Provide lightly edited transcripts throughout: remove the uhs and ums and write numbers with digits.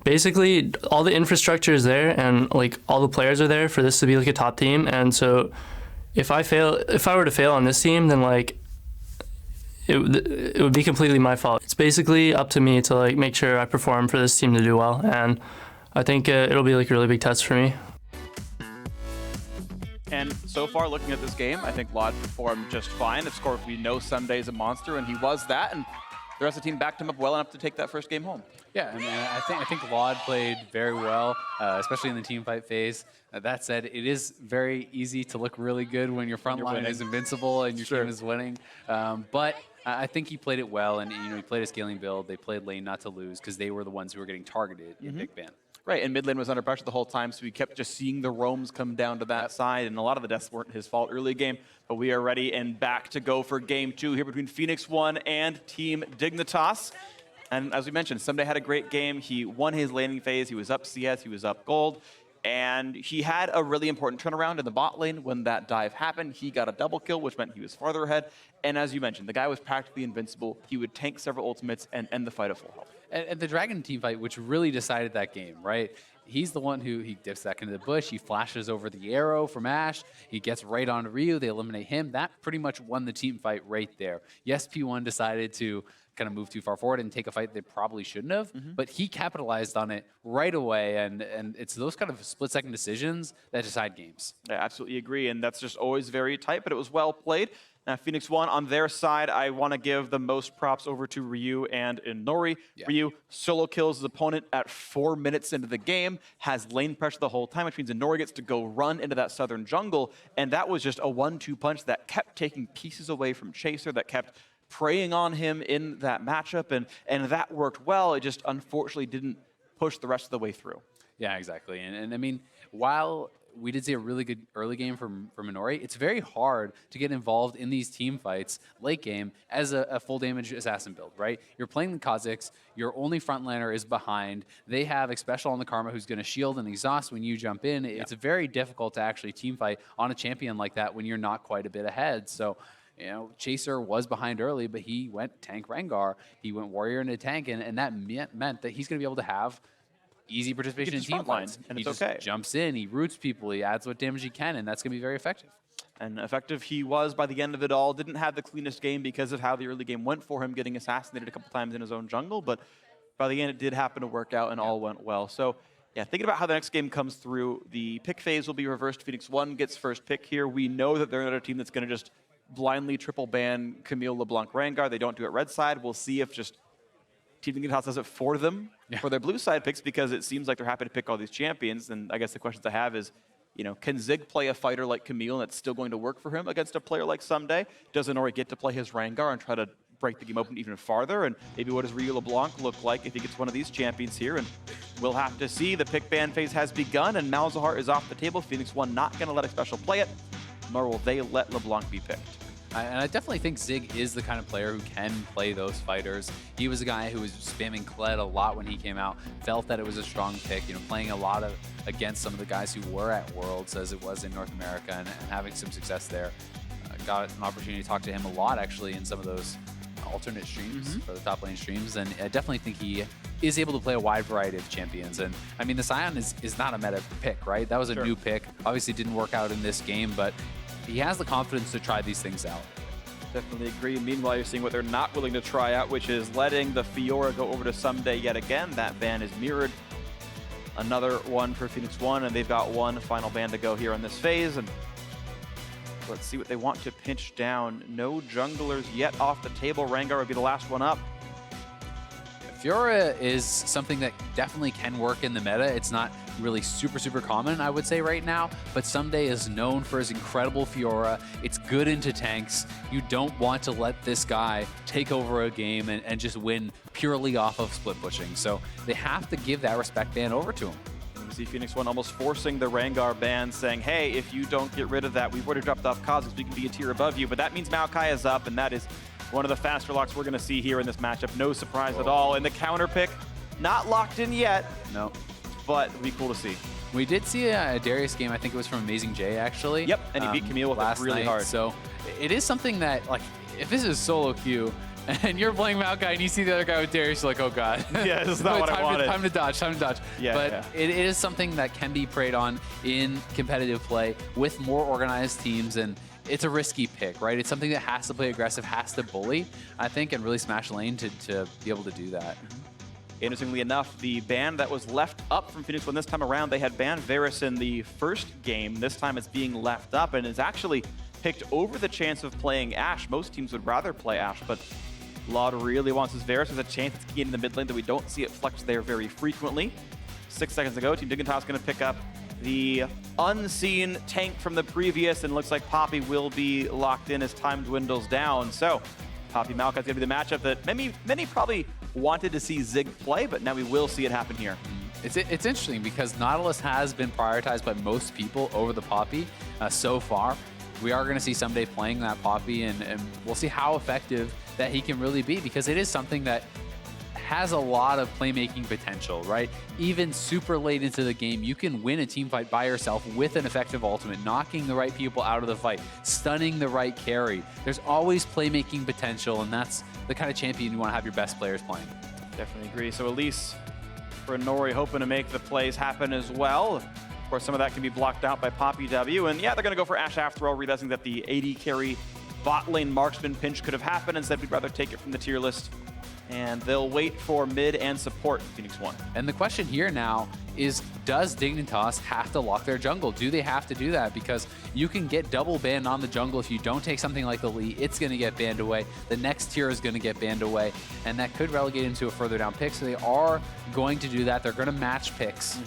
basically all the infrastructure is there and like all the players are there for this to be like a top team. And so if I were to fail on this team, then like it would be completely my fault. It's basically up to me to like make sure I perform for this team to do well, and I think it'll be like a really big test for me. And so far, looking at this game, I think Lod performed just fine. Of course, we know Sunday's a monster, and he was that, and the rest of the team backed him up well enough to take that first game home. Yeah, I mean, I think Lod played very well, especially in the team fight phase. That said, it is very easy to look really good when your front line is invincible and your team is winning. But I think he played it well, and he played a scaling build. They played lane not to lose because they were the ones who were getting targeted in Big Ben. Right, and mid lane was under pressure the whole time, so we kept just seeing the roams come down to that side, and a lot of the deaths weren't his fault early game, but we are ready and back to go for game 2 here between Phoenix 1 and Team Dignitas. And as we mentioned, Someday had a great game. He won his laning phase, he was up CS, he was up gold, and he had a really important turnaround in the bot lane when that dive happened. He got a double kill, which meant he was farther ahead, and as you mentioned, the guy was practically invincible. He would tank several ultimates and end the fight at full health. And the Dragon team fight, which really decided that game, right? He's the one who, he dips back into the bush, he flashes over the arrow from Ashe, he gets right on Ryu, they eliminate him. That pretty much won the team fight right there. Yes, P1 decided to kind of move too far forward and take a fight they probably shouldn't have, but he capitalized on it right away, and it's those kind of split-second decisions that decide games. I absolutely agree, and that's just always very tight, but it was well played. Now, Phoenix 1, on their side, I want to give the most props over to Ryu and Inori. Yeah. Ryu solo kills his opponent at 4 minutes into the game, has lane pressure the whole time, which means Inori gets to go run into that southern jungle, and that was just a 1-2 punch that kept taking pieces away from Chaser, that kept preying on him in that matchup, and that worked well. It just unfortunately didn't push the rest of the way through. Yeah, exactly. And I mean, while we did see a really good early game from Inori, it's very hard to get involved in these team fights late game as a full damage assassin build, right? You're playing the Kazakhs, your only frontliner is behind, they have a special on the Karma who's going to shield and exhaust when you jump in. It's very difficult to actually team fight on a champion like that when you're not quite a bit ahead. So, Chaser was behind early, but he went tank Rengar, he went warrior into tank, and that meant that he's going to be able to have easy participation in team fights. And he it's just jumps in, he roots people, he adds what damage he can, and that's going to be very effective. And effective he was by the end of it all. Didn't have the cleanest game because of how the early game went for him, getting assassinated a couple times in his own jungle, but by the end it did happen to work out and all went well. So yeah, thinking about how the next game comes through, the pick phase will be reversed. Phoenix 1 gets first pick here. We know that they're another team that's going to just blindly triple ban Camille, LeBlanc, Rengar. They don't do it red side. We'll see if just Team Dignitas does it for them for their blue side picks, because it seems like they're happy to pick all these champions. And I guess the questions I have is, can Zig play a fighter like Camille and it's still going to work for him against a player like Someday? Does Inori get to play his Rengar and try to break the game open even farther? And maybe what does Ryu LeBlanc look like if he gets one of these champions here? And we'll have to see. The pick ban phase has begun, and Malzahar is off the table. Phoenix 1 not going to let a special play it, nor will they let LeBlanc be picked. And I definitely think Zig is the kind of player who can play those fighters. He was a guy who was spamming Kled a lot when he came out, felt that it was a strong pick, playing a lot against some of the guys who were at Worlds as it was in North America, and having some success there. Got an opportunity to talk to him a lot, actually, in some of those alternate streams for the top lane streams, and I definitely think he is able to play a wide variety of champions. And I mean, the Scion is not a meta pick, right? That was a new pick. Obviously didn't work out in this game, but he has the confidence to try these things out. Definitely agree. Meanwhile, you're seeing what they're not willing to try out, which is letting the Fiora go over to Someday yet again. That ban is mirrored. Another one for Phoenix 1, and they've got one final ban to go here on this phase. And let's see what they want to pinch down. No junglers yet off the table. Rengar would be the last one up. Fiora is something that definitely can work in the meta. It's not really super common, I would say, right now, but Someday is known for his incredible Fiora. It's good into tanks. You don't want to let this guy take over a game and just win purely off of split pushing. So they have to give that respect ban over to him. You see Phoenix 1 almost forcing the Rengar ban, saying, hey, if you don't get rid of that, we've already dropped off Kazakhs, we can be a tier above you, but that means Maokai is up, and that is one of the faster locks we're going to see here in this matchup. No surprise at all. And the counter pick, not locked in yet. No. But it'd be cool to see. We did see a Darius game, I think it was from Amazing J, actually. Yep, and he beat Camille with it really hard. So it is something that, like, if this is solo queue, and you're playing Maokai and you see the other guy with Darius, you're like, oh god. Yeah, this is not what I wanted. Time to dodge. Yeah, but yeah. it is something that can be preyed on in competitive play with more organized teams, and it's a risky pick, right? It's something that has to play aggressive, has to bully, I think, and really smash lane to be able to do that. Interestingly enough, the ban that was left up from Phoenix One this time around, they had banned Varus in the first game. This time it's being left up and is actually picked over the chance of playing Ashe. Most teams would rather play Ashe, but Laud really wants his Varus. There's a chance it's gained in the mid lane that we don't see it flex there very frequently. 6 seconds ago, Team Dignitas going to pick up the unseen tank from the previous, and looks like Poppy will be locked in as time dwindles down. So Poppy Maokai's going to be the matchup that many probably wanted to see Zig play, but now we will see it happen here. It's interesting because Nautilus has been prioritized by most people over the Poppy so far. We are going to see someday playing that Poppy, and we'll see how effective that he can really be, because it is something that has a lot of playmaking potential, right? Even super late into the game, you can win a team fight by yourself with an effective ultimate, knocking the right people out of the fight, stunning the right carry. There's always playmaking potential, and that's the kind of champion you want to have your best players playing. Definitely agree. So Elise for Nori hoping to make the plays happen as well. Of course, some of that can be blocked out by Poppy W. And yeah, they're going to go for Ashe after all, realizing that the AD carry bot lane marksman pinch could have happened. Instead, we'd rather take it from the tier list. And they'll wait for mid and support Phoenix One. And the question here now is, does Dignitas have to lock their jungle? Do they have to do that? Because you can get double banned on the jungle. If you don't take something like the Lee, it's going to get banned away. The next tier is going to get banned away. And that could relegate into a further down pick. So they are going to do that. They're going to match picks.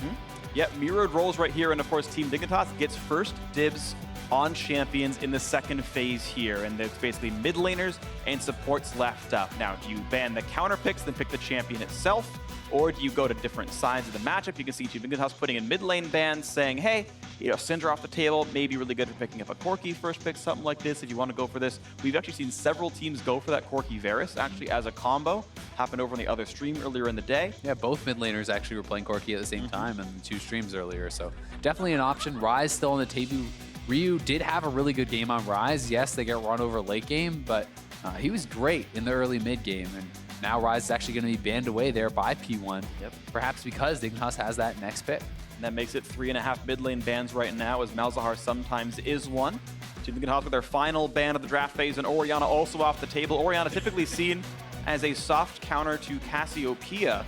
Yep, mirrored roles right here. And of course, Team Dignitas gets first dibs on champions in the second phase here. And it's basically mid laners and supports left up. Now, do you ban the counter picks, then pick the champion itself? Or do you go to different sides of the matchup? You can see Team Dignitas putting in mid lane bans saying, hey, Syndra off the table, may be really good for picking up a Corki first pick, something like this, if you want to go for this. We've actually seen several teams go for that Corki Varus, actually, as a combo. Happened over on the other stream earlier in the day. Yeah, both mid laners actually were playing Corki at the same time in 2 streams earlier, so definitely an option. Ryze still on the table. Ryu did have a really good game on Ryze. Yes, they get run over late game, but he was great in the early mid game, and now Ryze is actually going to be banned away there by P1. Yep. Perhaps because Dignitas has that next pick. And that makes it 3.5 mid lane bans right now, as Malzahar sometimes is one. Team Dignitas with their final ban of the draft phase, and Orianna also off the table. Orianna typically seen as a soft counter to Cassiopeia,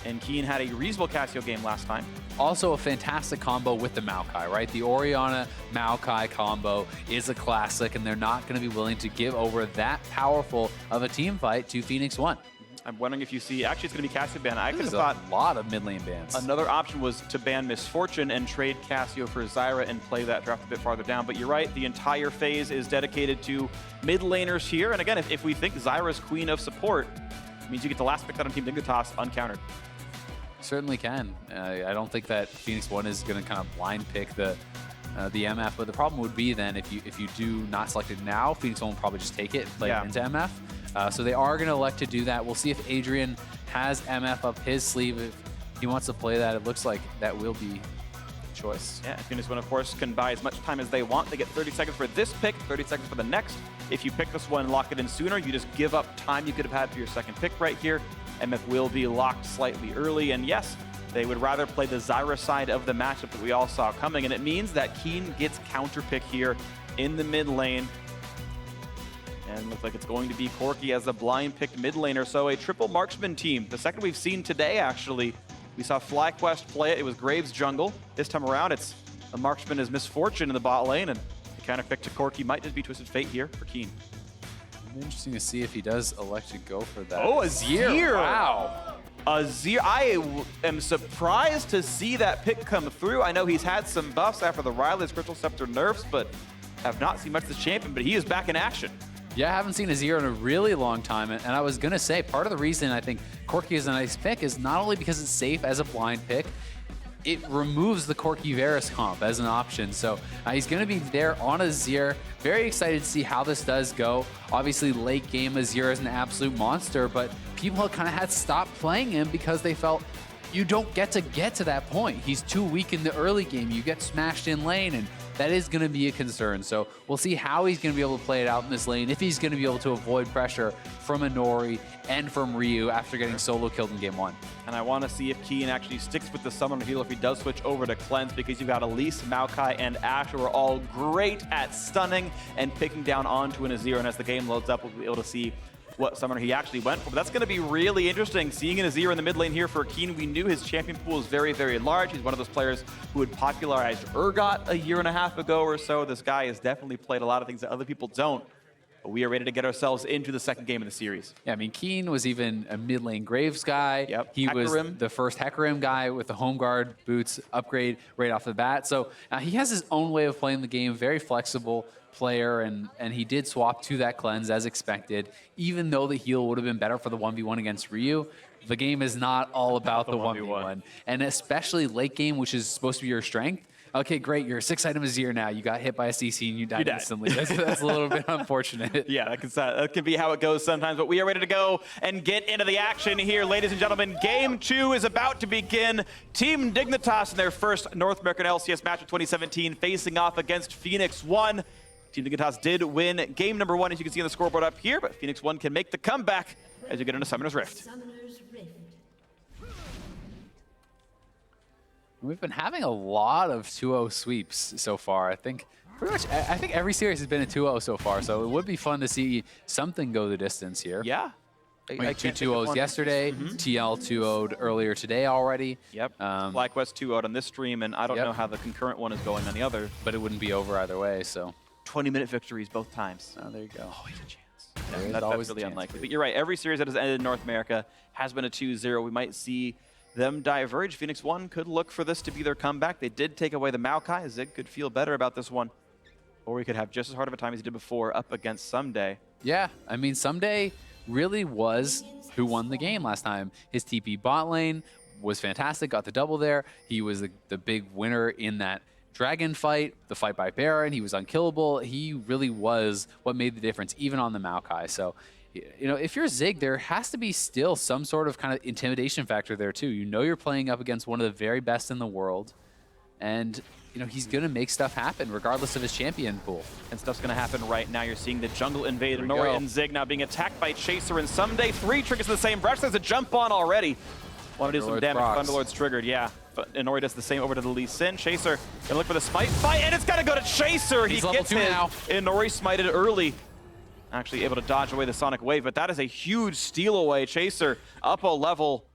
and Keen had a reasonable Cassio game last time. Also a fantastic combo with the Maokai, right? The Orianna Maokai combo is a classic, and they're not going to be willing to give over that powerful of a team fight to Phoenix One. I'm wondering if you see, actually it's going to be Cassio ban. I could have There's thought a lot of mid lane bans. another option was to ban Misfortune and trade Cassio for Zyra and play that draft a bit farther down. But you're right, the entire phase is dedicated to mid laners here. And again, if we think Zyra's queen of support, it means you get the last pick out on Team Dignitas uncountered. Certainly can. I don't think that Phoenix One is going to kind of blind pick the MF, but the problem would be then if you do not select it now, Phoenix One will probably just take it and play it into MF. So they are going to elect to do that. We'll see if Adrian has MF up his sleeve. If he wants to play that, it looks like that will be a choice. Yeah, Phoenix One, of course, can buy as much time as they want. They get 30 seconds for this pick, 30 seconds for the next. If you pick this one and lock it in sooner, you just give up time you could have had for your second pick right here. MF will be locked slightly early, and yes, they would rather play the Zyra side of the matchup that we all saw coming, and it means that Keen gets counter pick here in the mid lane. And looks like it's going to be Corki as the blind picked mid laner. So a triple marksman team. The second we've seen today, actually. We saw FlyQuest play it. It was Graves jungle. This time around, it's a marksman as Misfortune in the bot lane. And the counter pick to Corki might just be Twisted Fate here for Keen. Interesting to see if he does elect to go for that. Oh, Azir! Wow. Azir, I am surprised to see that pick come through. I know he's had some buffs after the Riley's Crystal Scepter nerfs, but have not seen much of the champion, but he is back in action. Yeah, I haven't seen Azir in a really long time, and I was going to say, part of the reason I think Corki is a nice pick is not only because it's safe as a blind pick, it removes the Corki Varus comp as an option. So he's going to be there on Azir. Very excited to see how this does go. Obviously, late game Azir is an absolute monster, but people kind of had stopped playing him because they felt you don't get to that point. He's too weak in the early game. You get smashed in lane, and that is going to be a concern. So we'll see how he's going to be able to play it out in this lane, if he's going to be able to avoid pressure from Inori and from Ryu after getting solo killed in game 1. And I want to see if Keen actually sticks with the Summoner Heal if he does switch over to Cleanse, because you've got Elise, Maokai, and Ashe who are all great at stunning and picking down onto an Azir. And as the game loads up, we'll be able to see what summoner he actually went for. But that's going to be really interesting. Seeing an Azir in the mid lane here for Keen, we knew his champion pool is very, very large. He's one of those players who had popularized Urgot a year and a half ago or so. This guy has definitely played a lot of things that other people don't. But we are ready to get ourselves into the second game of the series. Yeah, I mean, Keen was even a mid lane Graves guy. Yep. He was Hecarim. the first Hecarim guy with the home guard boots upgrade right off the bat. So he has his own way of playing the game, very flexible player, and he did swap to that cleanse as expected, even though the heal would have been better for the 1v1 against Ryu. The game is not all about the 1v1. And especially late game, which is supposed to be your strength. Okay, great, you're a 6-item Azir now. You got hit by a CC and you died instantly. That's a little bit unfortunate. Yeah, that can be how it goes sometimes, but we are ready to go and get into the action here, ladies and gentlemen. Game 2 is about to begin. Team Dignitas in their first North American LCS match of 2017 facing off against Phoenix 1. Team Dignitas did win game number 1, as you can see on the scoreboard up here, but Phoenix 1 can make the comeback as you get into Summoner's Rift. We've been having a lot of 2-0 sweeps so far. I think every series has been a 2-0 so far, so it would be fun to see something go the distance here. Yeah. I mean, 2 2-0s yesterday, TL 2-0'd earlier today already. Yep. BlackWest 2-0'd on this stream, and I don't know how the concurrent one is going on the other. But it wouldn't be over either way, so. 20-minute victories both times. Oh, there you go. Always a chance. That's That's really unlikely. But you're right, every series that has ended in North America has been a 2-0. We might see them diverge. Phoenix 1 could look for this to be their comeback. They did take away the Maokai. Zig could feel better about this one. Or we could have just as hard of a time as he did before up against Someday. Yeah, I mean, Someday really was who won the game last time. His TP bot lane was fantastic, got the double there. He was the big winner in that Dragon fight, the fight by Baron. He was unkillable. He really was what made the difference, even on the Maokai. So, you know, if you're Zig, there has to be still some sort of kind of intimidation factor there too. You know you're playing up against one of the very best in the world, and you know he's gonna make stuff happen regardless of his champion pool. And stuff's gonna happen right now. You're seeing the jungle invade. Nori and Zig now being attacked by Chaser and Someday. 3 triggers in the same brush. There's a jump on already. Want to do some damage. Thunderlord's triggered, yeah. But Inori does the same over to the Lee Sin. Chaser gonna look for the smite fight, and it's gotta go to Chaser. He's he level gets 2 his. now. Inori smited early. Actually able to dodge away the Sonic Wave, but that is a huge steal away. Chaser up a level,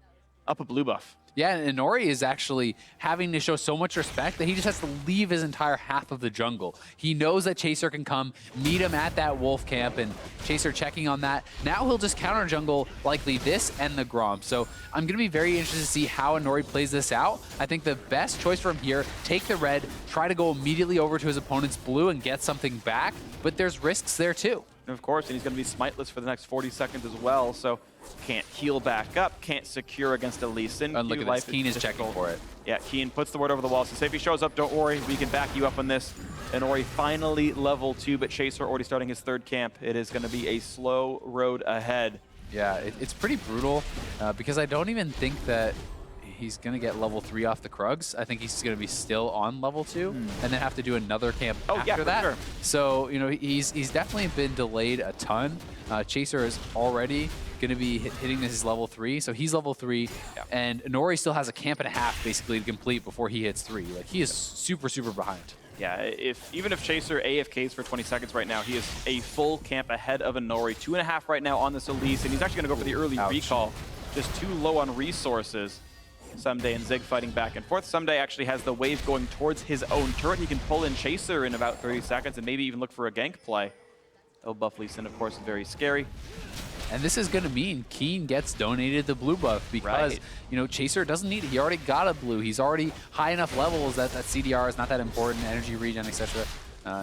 up a blue buff. Yeah, and Inori is actually having to show so much respect that he just has to leave his entire half of the jungle. He knows that Chaser can come, meet him at that wolf camp, and Chaser checking on that. Now he'll just counter jungle likely this and the Gromp. So I'm going to be very interested to see how Inori plays this out. I think the best choice from here, take the red, try to go immediately over to his opponent's blue and get something back, but there's risks there too. And of course, and he's going to be smiteless for the next 40 seconds as well, so can't heal back up, can't secure against Elise. And look at this, Keen is checking for it. Yeah, Keen puts the word over the wall, so if he shows up, don't worry, we can back you up on this. And Ori finally level 2, but Chaser already starting his 3rd camp. It is going to be a slow road ahead. Yeah, it's pretty brutal because I don't even think that he's going to get level 3 off the Krugs. I think he's going to be still on level 2 and then have to do another camp after that. Sure. So, you know, he's definitely been delayed a ton. Chaser is already going to be hitting his level 3. So he's level 3 and Inori still has a camp and a half basically to complete before he hits 3. Like he is super, super behind. Yeah, even if Chaser AFKs for 20 seconds right now, he is a full camp ahead of Inori. 2.5 right now on this Elise, and he's actually going to go for the early recall. Just too low on resources. Someday and Zig fighting back and forth. Someday actually has the wave going towards his own turret. He can pull in Chaser in about 30 seconds and maybe even look for a gank play. El buff Lee Sin, of course, is very scary. And this is going to mean Keen gets donated the blue buff because, you know, Chaser doesn't need it. He already got a blue. He's already high enough levels that CDR is not that important, energy regen, etc.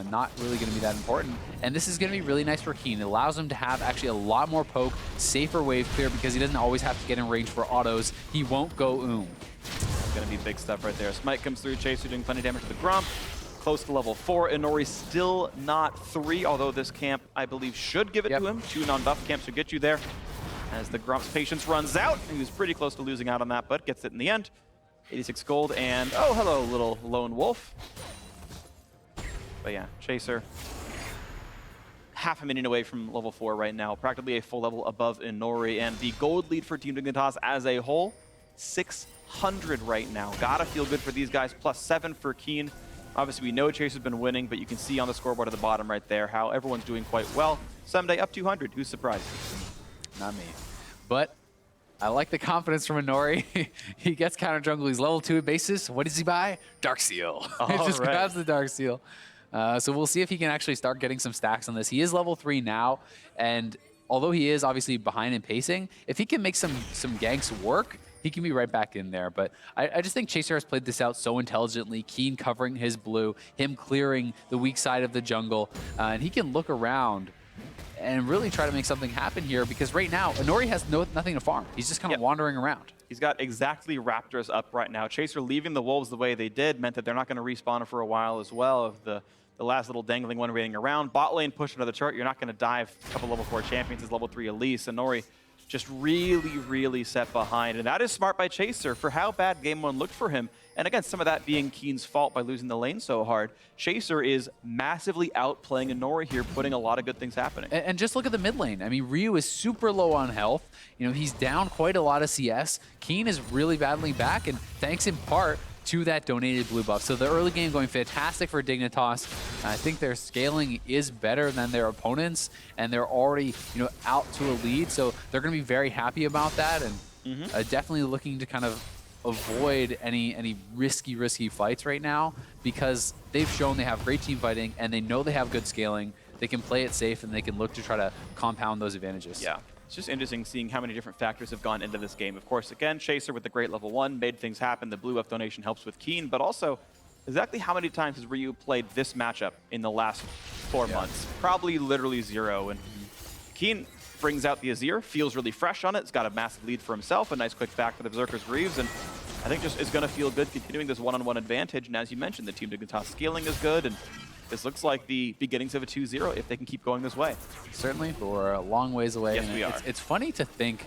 Not really going to be that important. And this is going to be really nice for Keen. It allows him to have actually a lot more poke, safer wave clear because he doesn't always have to get in range for autos. He won't go It's going to be big stuff right there. Smite comes through, Chaser doing plenty of damage to the Gromp. Close to level 4. Inori still not 3, although this camp, I believe, should give it to him. 2 non-buff camps should get you there. As the Gromp's patience runs out, he was pretty close to losing out on that, but gets it in the end. 86 gold, and oh, hello, little lone wolf. But yeah, Chaser, half a minute away from level 4 right now, practically a full level above Inori, and the gold lead for Team Dignitas as a whole, 600 right now. Gotta feel good for these guys, +7 for Keen. Obviously, we know Chaser's been winning, but you can see on the scoreboard at the bottom right there how everyone's doing quite well. Someday up 200, who's surprised? Not me. But I like the confidence from Inori. He gets counter jungle. He's level 2 at basis. What does he buy? Dark Seal. He just grabs the Dark Seal. So we'll see if he can actually start getting some stacks on this. He is level 3 now, and although he is obviously behind in pacing, if he can make some ganks work, he can be right back in there. But I just think Chaser has played this out so intelligently. Keen covering his blue, him clearing the weak side of the jungle, and he can look around and really try to make something happen here, because right now, Inori has nothing to farm. He's just kind of wandering around. He's got exactly Raptors up right now. Chaser leaving the Wolves the way they did meant that they're not going to respawn for a while as well. Of the last little dangling one waiting around. Bot lane push another chart. You're not going to dive a couple level 4 champions as level 3 Elise. Inori just really, really set behind. And that is smart by Chaser for how bad Game 1 looked for him. And again, some of that being Keen's fault by losing the lane so hard. Chaser is massively outplaying Inori here, putting a lot of good things happening. And just look at the mid lane. I mean, Ryu is super low on health. You know, he's down quite a lot of CS. Keen is really battling back, and thanks in part to that donated blue buff. So the early game going fantastic for Dignitas. I think their scaling is better than their opponents, and they're already, you know, out to a lead. So they're going to be very happy about that, and definitely looking to kind of avoid any risky fights right now, because they've shown they have great team fighting and they know they have good scaling. They can play it safe and they can look to try to compound those advantages. Yeah. It's just interesting seeing how many different factors have gone into this game. Of course, again, Chaser with the great level 1 made things happen. The blue buff donation helps with Keen, but also exactly how many times has Ryu played this matchup in the last 4 months? Probably literally 0. And Keen brings out the Azir, feels really fresh on it. It's got a massive lead for himself, a nice quick back for the Berserker's Greaves, and I think just is going to feel good continuing this one-on-one advantage. And as you mentioned, the Team Dignitas scaling is good, and this looks like the beginnings of a 2-0 if they can keep going this way. Certainly, but we're a long ways away. Yes, we are. It's funny to think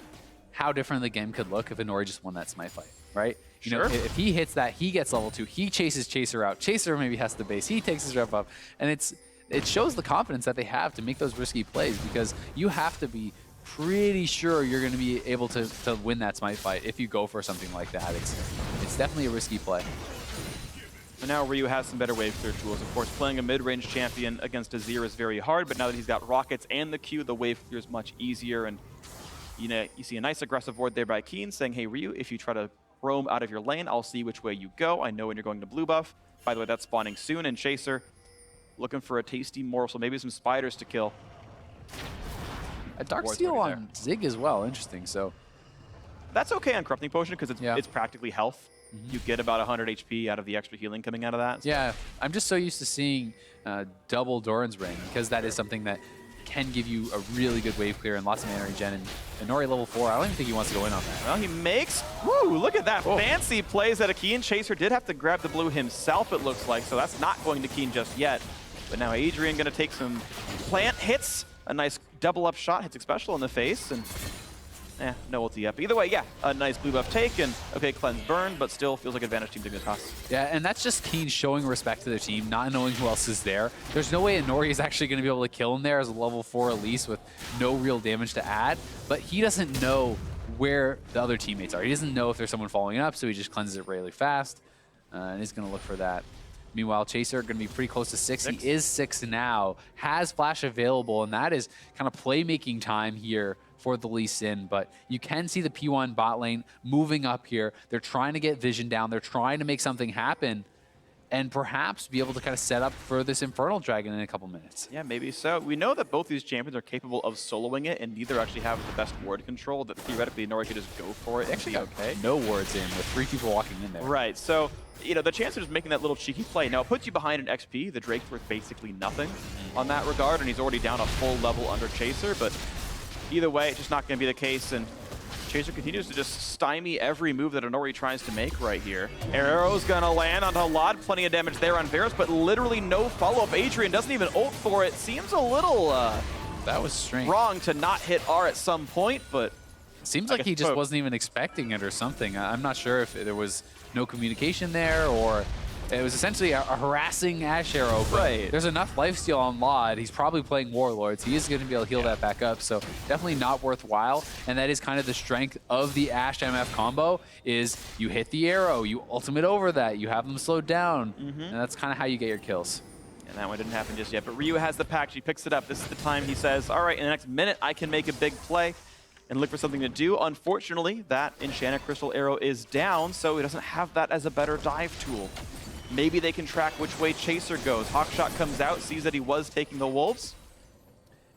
how different the game could look if Inori just won that Smite fight, right? You know, if he hits that, he gets level 2, he chases Chaser out. Chaser maybe has the base, he takes his rep up, and it shows the confidence that they have to make those risky plays, because you have to be pretty sure you're going to be able to win that Smite fight if you go for something like that. It's definitely a risky play. And now Ryu has some better wave clear tools. Of course, playing a mid-range champion against Azir is very hard, but now that he's got rockets and the Q, the wave clear is much easier. And you know, you see a nice aggressive ward there by Keen saying, hey, Ryu, if you try to roam out of your lane, I'll see which way you go. I know when you're going to blue buff. By the way, that's spawning soon. And Chaser looking for a tasty morsel, maybe some spiders to kill. A Dark Steel on Zig as well, interesting. So that's okay on Corrupting Potion because it's practically health. You get about 100 HP out of the extra healing coming out of that. So. Yeah, I'm just so used to seeing double Doran's Ring, because that is something that can give you a really good wave clear and lots of mana regen. And Inori level 4, I don't even think he wants to go in on that. Well, he makes, woo, look at that. Fancy plays at a Keen. Chaser did have to grab the blue himself, it looks like, so that's not going to Keen just yet. But now Adrian going to take some plant hits. A nice double up shot, hits special in the face, and no ulti up. Either way, yeah, a nice blue buff take, and okay, cleanse burn, but still feels like advantage Team Dignitas. Yeah, and that's just Keen showing respect to their team, not knowing who else is there. There's no way Inori is actually going to be able to kill him there as a level 4 Elise with no real damage to add, but he doesn't know where the other teammates are. He doesn't know if there's someone following up, so he just cleanses it really fast, and he's going to look for that. Meanwhile, Chaser going to be pretty close to 6. He is 6 now, has Flash available, and that is kind of playmaking time here for the Lee Sin. But you can see the P1 bot lane moving up here. They're trying to get vision down. They're trying to make something happen and perhaps be able to kind of set up for this Infernal Dragon in a couple minutes. Yeah, maybe so. We know that both these champions are capable of soloing it, and neither actually have the best ward control, that theoretically Inori could just go for it. They actually got no wards in with 3 people walking in there. Right, so you know, the chance of just making that little cheeky play. Now, it puts you behind an XP. The Drake's worth basically nothing on that regard, and he's already down a full level under Chaser, but either way, it's just not going to be the case, and Chaser continues to just stymie every move that Inori tries to make right here. Arrow's going to land onto Lod, plenty of damage there on Varus, but literally no follow-up. Adrian doesn't even ult for it. Seems a little that was strange. Wrong to not hit R at some point, but seems like he just wasn't even expecting it or something. I'm not sure if there was no communication there or It was essentially a harassing Ash Arrow, but Right. there's enough lifesteal on Laud. He's probably playing Warlords. He is going to be able to heal that back up, so definitely not worthwhile. And that is kind of the strength of the Ash MF combo, is you hit the arrow, you ultimate over that, you have them slowed down, and that's kind of how you get your kills. And that one didn't happen just yet, but Ryu has the pack. He picks it up. This is the time he says, all right, in the next minute, I can make a big play and look for something to do. Unfortunately, that Enchanted Crystal Arrow is down, so he doesn't have that as a better dive tool. Maybe they can track which way Chaser goes. Hawkshot comes out, sees that he was taking the Wolves.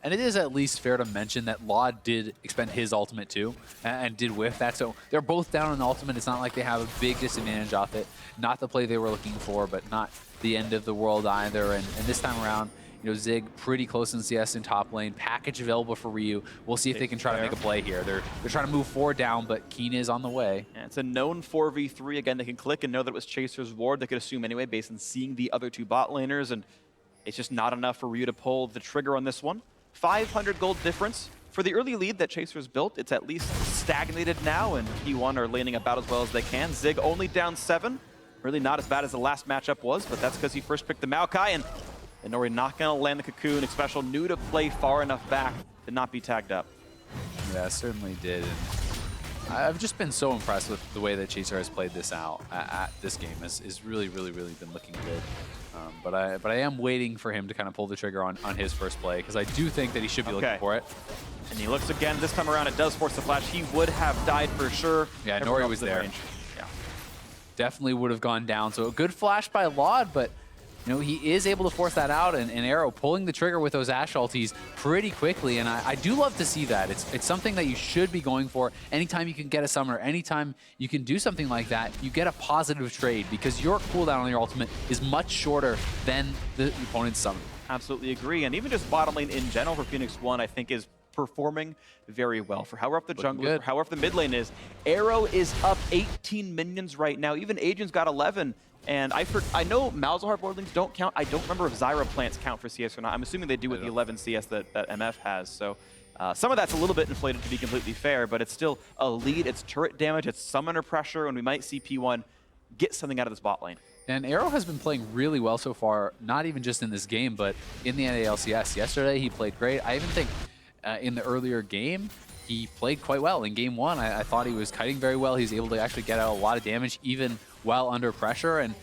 And it is at least fair to mention that Laud did expend his ultimate too, and did whiff that. So they're both down on the ultimate. It's not like they have a big disadvantage off it. Not the play they were looking for, but not the end of the world either. And this time around, you know, Zig pretty close in CS in top lane. Package available for Ryu. We'll see if they can try to make a play here. They're trying to move 4 down, but Keen is on the way. And it's a known 4v3. Again, they can click and know that it was Chaser's ward. They could assume anyway based on seeing the other 2 bot laners, and it's just not enough for Ryu to pull the trigger on this one. 500 gold difference. For the early lead that Chaser's built, it's at least stagnated now, and P1 are laning about as well as they can. Zig only down 7. Really not as bad as the last matchup was, but that's because he first picked the Maokai, and Nori not going to land the Cocoon. Especially knew to play far enough back to not be tagged up. Yeah, certainly did. And I've just been so impressed with the way that Chaser has played this out at this game. Is really been looking good. But I am waiting for him to kind of pull the trigger on his first play, because I do think that he should be looking for it. And he looks again. This time around, it does force the flash. He would have died for sure. Yeah, Everyone Nori else was in there. range. Yeah. Definitely would have gone down. So a good flash by Laud, but you know, he is able to force that out, and Arrow pulling the trigger with those Ash ultis pretty quickly, and I do love to see that. It's something that you should be going for. Anytime you can get a summoner, anytime you can do something like that, you get a positive trade, because your cooldown on your ultimate is much shorter than the opponent's summon. Absolutely agree. And even just bottom lane in general for Phoenix 1, I think is performing very well. For how rough the jungle is, for how rough the mid lane is. Arrow is up 18 minions right now. Even Agent's got 11. And I know Malzahar boardlings don't count. I don't remember if Zyra plants count for CS or not. I'm assuming they do with the 11 CS that MF has. So some of that's a little bit inflated, to be completely fair, but it's still a lead. It's turret damage. It's summoner pressure, and we might see P1 get something out of this bot lane. And Arrow has been playing really well so far, not even just in this game, but in the NALCS. Yesterday, he played great. I even think in the earlier game, he played quite well. In game 1, I thought he was kiting very well. He was able to actually get out a lot of damage, even while under pressure, and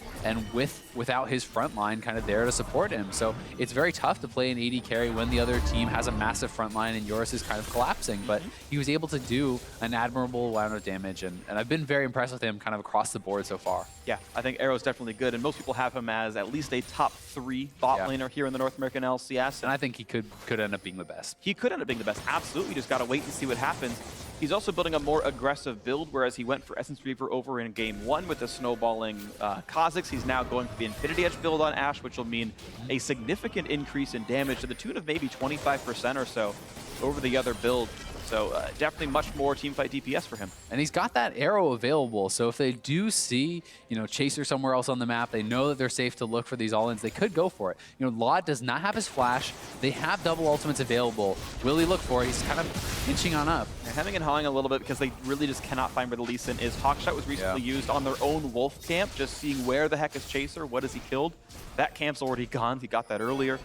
without his front line kind of there to support him. So it's very tough to play an AD carry when the other team has a massive front line and yours is kind of collapsing. But he was able to do an admirable amount of damage, and I've been very impressed with him kind of across the board so far. Yeah, I think Arrow's definitely good, and most people have him as at least a top 3 bot laner here in the North American LCS. And I think he could end up being the best. He could end up being the best, absolutely. Just got to wait and see what happens. He's also building a more aggressive build, whereas he went for Essence Reaver over in game 1 with the snowballing Kha'Zix. He's now going for the Infinity Edge build on Ashe, which will mean a significant increase in damage to the tune of maybe 25% or so over the other build. So definitely much more teamfight DPS for him. And he's got that arrow available, so if they do see, you know, Chaser somewhere else on the map, they know that they're safe to look for these all-ins, they could go for it. You know, Laud does not have his flash. They have double ultimates available. Will he look for it? He's kind of inching on up. They're hemming and hawing a little bit because they really just cannot find where the Lee Sin is. Hawkshot was recently used on their own wolf camp, just seeing where the heck is Chaser, what has he killed. That camp's already gone. He got that earlier.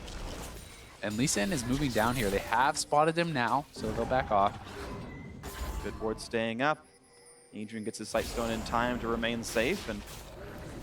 And Lee Sin is moving down here. They have spotted him now, so they'll back off. Good ward staying up. Adrian gets his sight stone in time to remain safe, and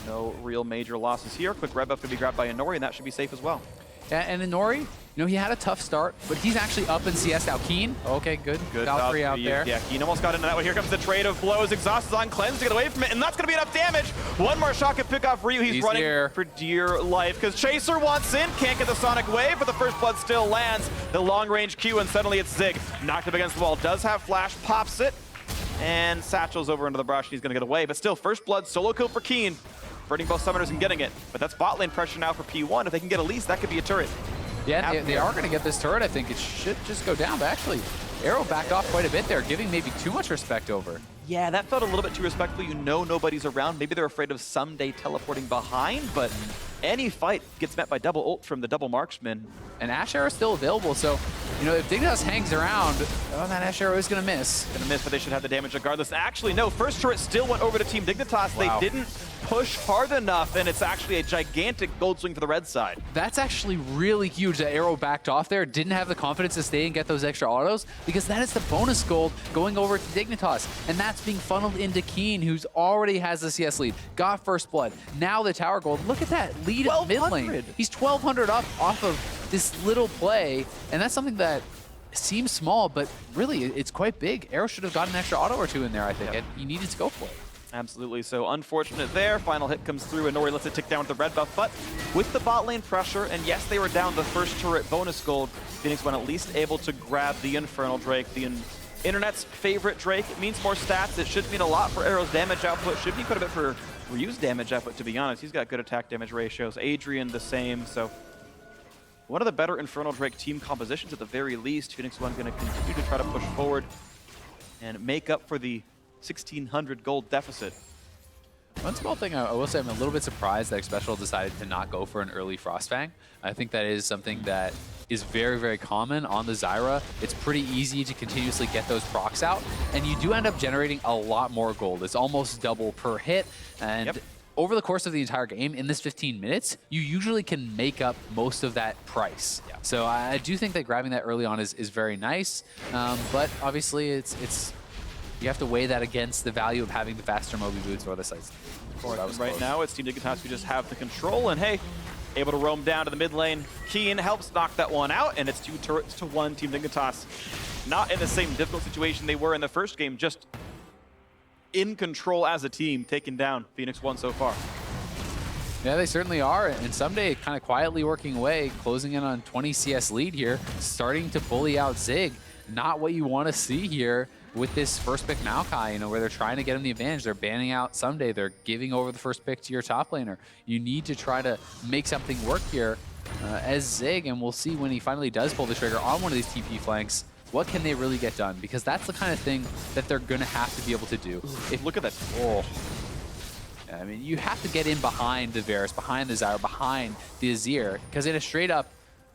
no real major losses here. Quick red buff to be grabbed by Inori, and that should be safe as well. Yeah, and Inori, you know, he had a tough start, but he's actually up in CS now. Keen, okay, good Valkyrie out there. Yeah, Keen almost got into that one. Here comes the trade of blows. Exhaust is on Cleanse to get away from it, and that's going to be enough damage. One more shot can pick off Ryu. He's running here for dear life, because Chaser wants in, can't get the Sonic Wave, but the first blood still lands. The long-range Q, and suddenly it's Zig. Knocked up against the wall, does have flash, pops it, and Satchel's over into the brush, and he's going to get away. But still, first blood, solo kill for Keen. Burning both summoners and getting it. But that's bot lane pressure now for P1. If they can get a lease, that could be a turret. Yeah, they are going to get this turret. I think it should just go down. But actually, Arrow backed off quite a bit there, giving maybe too much respect over. Yeah, that felt a little bit too respectful. You know nobody's around. Maybe they're afraid of someday teleporting behind, but any fight gets met by double ult from the double marksman. And Ash Arrow is still available, so, you know, if Dignitas hangs around, that Ash Arrow is going to miss. Going to miss, but they should have the damage regardless. Actually, no, first turret still went over to Team Dignitas. Wow. They didn't push hard enough, and it's actually a gigantic gold swing for the red side. That's actually really huge that Arrow backed off there, didn't have the confidence to stay and get those extra autos, because that is the bonus gold going over to Dignitas, and that's being funneled into Keen, who's already has the CS lead, got first blood, now the tower gold. Look at that lead at mid lane. He's 1,200 up off of this little play, and that's something that seems small, but really it's quite big. Arrow should have gotten an extra auto or two in there, I think, and he needed to go for it. Absolutely. So unfortunate there. Final hit comes through, and Nori lets it tick down with the red buff. But with the bot lane pressure, and yes, they were down the first turret bonus gold, Phoenix went at least able to grab the Infernal Drake, the internet's favorite Drake. It means more stats. It should mean a lot for Arrow's damage output. Should mean quite a bit for Ryu's damage output, to be honest. He's got good attack damage ratios. Adrian the same. So one of the better Infernal Drake team compositions at the very least. Phoenix One going to continue to try to push forward and make up for the 1,600 gold deficit. One small thing I will say, I'm a little bit surprised that Xpecial decided to not go for an early Frostfang. I think that is something that is very, very common on the Zyra. It's pretty easy to continuously get those procs out, and you do end up generating a lot more gold. It's almost double per hit, and over the course of the entire game, in this 15 minutes, you usually can make up most of that price. Yeah. So I do think that grabbing that early on is very nice, but obviously it's you have to weigh that against the value of having the faster Moby boots or the sights. Right now, it's Team Dignitas who just have the control, and hey, able to roam down to the mid lane. Keen helps knock that one out, and it's 2 turrets to 1. Team Dignitas not in the same difficult situation they were in the first game, just in control as a team, taking down Phoenix One so far. Yeah, they certainly are, and Someday kind of quietly working away, closing in on 20 CS lead here, starting to bully out Zig. Not what you want to see here with this first pick Maokai, where they're trying to get him the advantage. They're banning out Someday. They're giving over the first pick to your top laner. You need to try to make something work here as Zig, and we'll see when he finally does pull the trigger on one of these TP flanks, what can they really get done? Because that's the kind of thing that they're going to have to be able to do. Look at that. Oh. I mean, you have to get in behind the Varus, behind the Zyra, behind the Azir, because in a straight up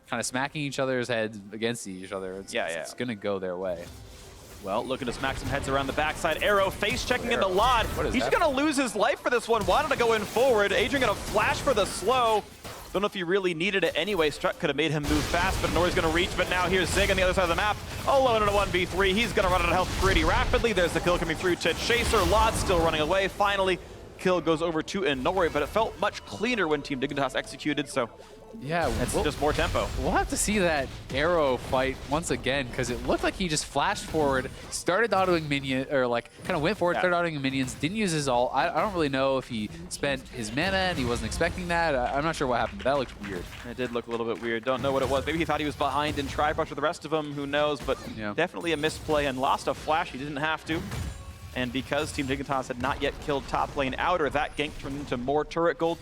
kind of smacking each other's heads against each other, it's going to go their way. Well, looking to smack some heads around the backside. Arrow face checking in the Lod. He's going to lose his life for this one. Wanted to go in forward. Adrian going to flash for the slow. Don't know if he really needed it anyway. Struck could have made him move fast, but Nori's going to reach. But now here's Zig on the other side of the map. Alone in a 1v3. He's going to run out of health pretty rapidly. There's the kill coming through to Chaser. Lod still running away. Finally, kill goes over to Nori, but it felt much cleaner when Team Dignitas executed, so yeah, it's just more tempo. We'll have to see that Arrow fight once again, because it looked like he just flashed forward, started autoing minion, or like kind of went forward, started autoing minions, didn't use his ult. I don't really know if he spent his mana and he wasn't expecting that. I'm not sure what happened, but that looked weird. It did look a little bit weird. Don't know what it was. Maybe he thought he was behind in tri-brush with the rest of them. Who knows? But definitely a misplay and lost a flash. He didn't have to. And because Team Dignitas had not yet killed top lane Outer, that gank turned into more turret gold.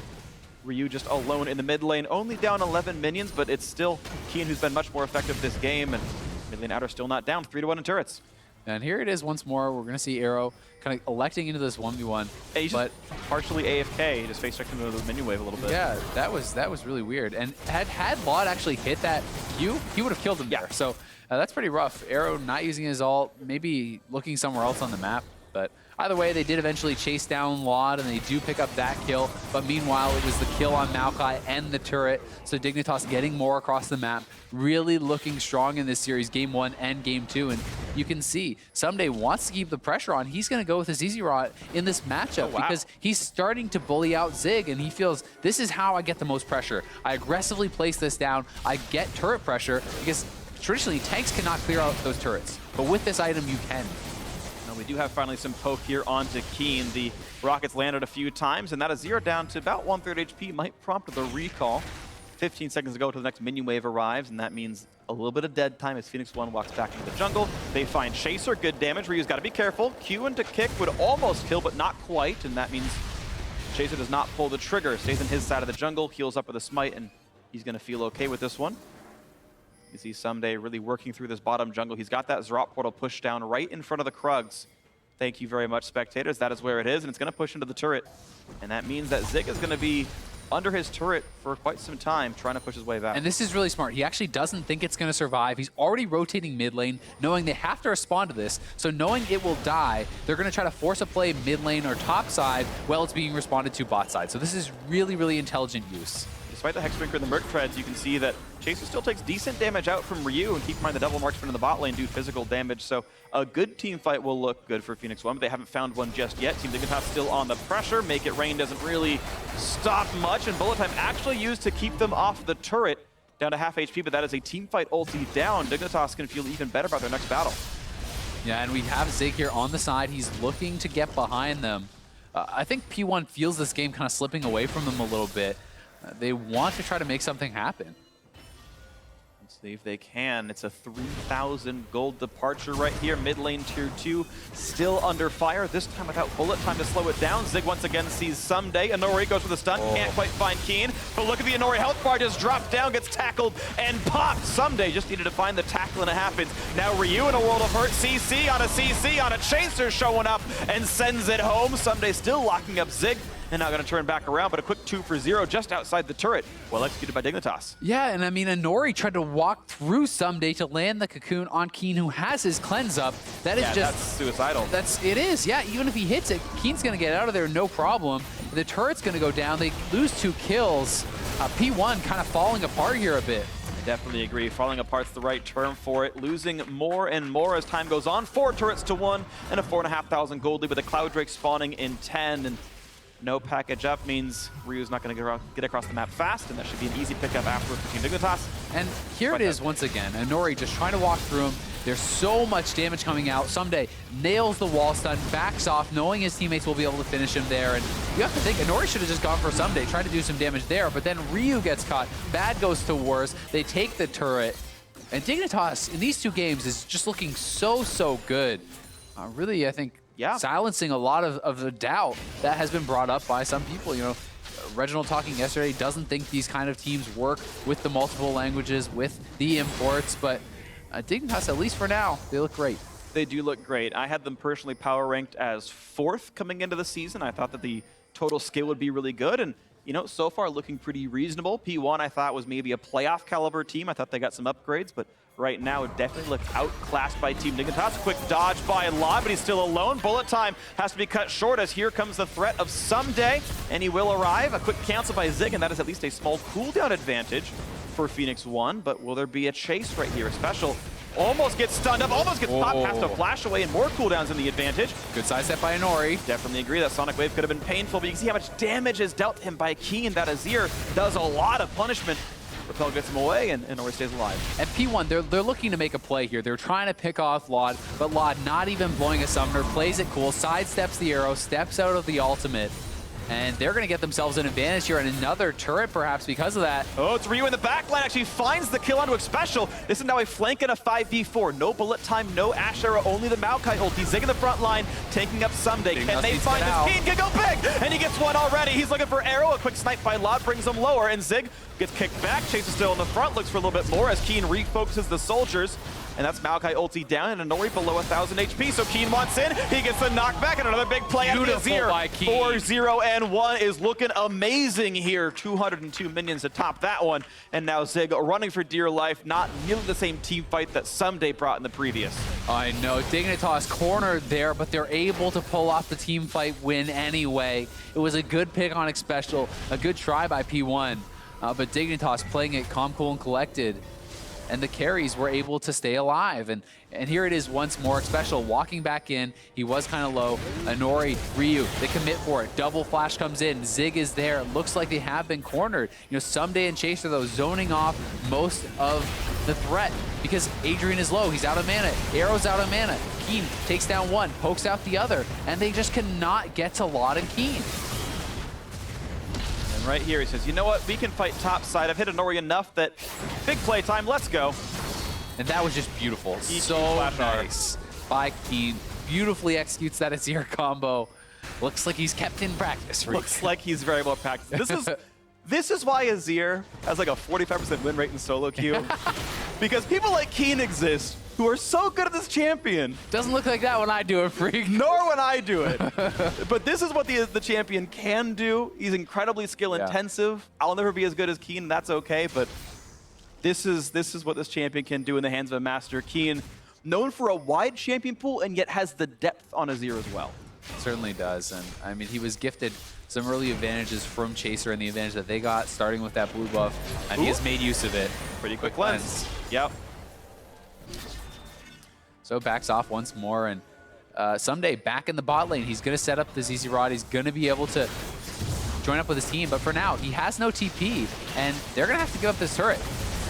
Ryu just alone in the mid lane, only down 11 minions, but it's still Keen who's been much more effective this game, and mid lane Outer still not down, 3-1 in turrets. And here it is once more. We're going to see Arrow kind of electing into this 1v1. Hey, but partially AFK, he just face checked into the minion wave a little bit. Yeah, that was really weird. And had Laud actually hit that Q, he would have killed him there. So that's pretty rough. Arrow not using his ult, maybe looking somewhere else on the map. But either way, they did eventually chase down Laud, and they do pick up that kill. But meanwhile, it was the kill on Maokai and the turret. So Dignitas getting more across the map, really looking strong in this series, Game 1 and Game 2. And you can see, Someday wants to keep the pressure on. He's going to go with his Easy Rot in this matchup because he's starting to bully out Zig, and he feels, this is how I get the most pressure. I aggressively place this down. I get turret pressure because traditionally, tanks cannot clear out those turrets. But with this item, you can. We do have finally some poke here onto Keen. The rockets landed a few times, and that Azir down to about 1/3 HP might prompt the recall. 15 seconds ago till the next minion wave arrives, and that means a little bit of dead time as Phoenix One walks back into the jungle. They find Chaser, good damage. Ryu's got to be careful. Q into kick would almost kill, but not quite, and that means Chaser does not pull the trigger. Stays in his side of the jungle, heals up with a smite, and he's going to feel okay with this one. You see Someday really working through this bottom jungle. He's got that Zrot portal pushed down right in front of the Krugs. Thank you very much, spectators. That is where it is, and it's going to push into the turret. And that means that Zig is going to be under his turret for quite some time, trying to push his way back. And this is really smart. He actually doesn't think it's going to survive. He's already rotating mid lane, knowing they have to respond to this. So knowing it will die, they're going to try to force a play mid lane or top side while it's being responded to bot side. So this is really, really intelligent use. Despite the Hexdrinker and the Merc Treads, you can see that Chaser still takes decent damage out from Ryu, and keep in mind the double marksman in the bot lane do physical damage, so a good team fight will look good for Phoenix 1, but they haven't found one just yet. Team Dignitas still on the pressure. Make It Rain doesn't really stop much, and Bullet Time actually used to keep them off the turret down to half HP, but that is a team fight ulti down. Dignitas can feel even better about their next battle. Yeah, and we have Zig here on the side. He's looking to get behind them. I think P1 feels this game kind of slipping away from them a little bit. They want to try to make something happen. Let's see if they can. It's a 3,000 gold departure right here. Mid lane tier 2 still under fire, this time without Bullet Time to slow it down. Zig once again sees Someday. Inori goes for the stun, can't quite find Keen. But look at the Inori health bar just dropped down, gets tackled and popped. Someday just needed to find the tackle and it happens. Now Ryu in a world of hurt. CC on a Chaser showing up and sends it home. Someday still locking up Zig. And now going to turn back around, but a quick 2 for 0 just outside the turret. Well executed by Dignitas. Yeah, and I mean, Inori tried to walk through Someday to land the cocoon on Keen, who has his cleanse up. That is that's suicidal. It is, yeah. Even if he hits it, Keen's going to get out of there, no problem. The turret's going to go down. They lose 2 kills. P1 kind of falling apart here a bit. I definitely agree. Falling apart's the right term for it. Losing more and more as time goes on. 4 turrets to 1 and a 4,500 gold lead with a Cloud Drake spawning in 10. And no package up means Ryu's not going to get across the map fast, and that should be an easy pickup afterwards for Team Dignitas. And here it is once again. Inori just trying to walk through him. There's so much damage coming out. Someday nails the wall stun, backs off, knowing his teammates will be able to finish him there. And you have to think, Inori should have just gone for Someday, tried to do some damage there, but then Ryu gets caught. Bad goes to worse. They take the turret. And Dignitas in these 2 games is just looking so good. Really, I think, silencing a lot of the doubt that has been brought up by some people. You know, Reginald talking yesterday doesn't think these kind of teams work with the multiple languages, with the imports, but Dignitas, at least for now, they look great. They do look great. I had them personally power ranked as 4th coming into the season. I thought that the total skill would be really good, and you know, so far looking pretty reasonable. P1 I thought was maybe a playoff caliber team. I thought they got some upgrades, but right now it definitely looked outclassed by Team Dignitas. Quick dodge by Law, but he's still alone. Bullet time has to be cut short as here comes the threat of Someday, and he will arrive. A quick cancel by Zig, and that is at least a small cooldown advantage for Phoenix 1, but will there be a chase right here? A special almost gets stunned up, almost gets popped, has to flash away, and more cooldowns in the advantage. Good side step by Inori. Definitely agree that Sonic Wave could have been painful, but you can see how much damage is dealt to him by Keen. That Azir does a lot of punishment. Repel gets him away, and Inori stays alive. At P1, they're looking to make a play here. They're trying to pick off Laud, but Laud not even blowing a summoner, plays it cool, sidesteps the arrow, steps out of the ultimate. And they're going to get themselves an advantage here and another turret, perhaps, because of that. Oh, it's Ryu in the backline. Actually finds the kill onto a special. This is now a flank and a 5v4. No bullet time, no Ash Arrow, only the Maokai ulti. Zig in the front line, taking up Someday. Can they find this? Keen can go big, and he gets one already. He's looking for Arrow. A quick snipe by Laud brings him lower, and Zig gets kicked back. Chase is still in the front, looks for a little bit more as Keen refocuses the soldiers. And that's Maokai ulti down, and Inori below 1,000 HP, so Keen wants in. He gets the knockback, and another big play out of Azir. 4-0-1 is looking amazing here. 202 minions to top that one. And now Zig running for dear life, not nearly the same team fight that Someday brought in the previous. I know, Dignitas cornered there, but they're able to pull off the team fight win anyway. It was a good pick on Xpecial, a good try by P1, but Dignitas playing it calm, cool, and collected. And the carries were able to stay alive. And here it is once more. Xpecial walking back in. He was kind of low. Inori, Ryu, they commit for it. Double flash comes in. Zig is there. It looks like they have been cornered. You know, Someday and Chaser, though, zoning off most of the threat because Adrian is low. He's out of mana. Arrow's out of mana. Keen takes down one, pokes out the other, and they just cannot get to Laud and Keen. Right here, he says, you know what? We can fight top side. I've hit Inori enough that big play time. Let's go. And that was just beautiful. So nice by Keen. Beautifully executes that Azir combo. Looks like he's kept in practice. Looks like he's very well practiced. This is why Azir has like a 45% win rate in solo queue. Because people like Keen exist who are so good at this champion. Doesn't look like that when I do it, Freak. Nor when I do it. But this is what the champion can do. He's incredibly skill intensive. I'll never be as good as Keen, that's okay, but this is what this champion can do in the hands of a master. Keen, known for a wide champion pool, and yet has the depth on Azir as well. Certainly does, and I mean, he was gifted some early advantages from Chaser and the advantage that they got starting with that blue buff, and he has made use of it. Pretty quick cleanse. Yep. So backs off once more, and someday back in the bot lane, he's going to set up the ZZ Rod. He's going to be able to join up with his team, but for now, he has no TP, and they're going to have to give up this turret.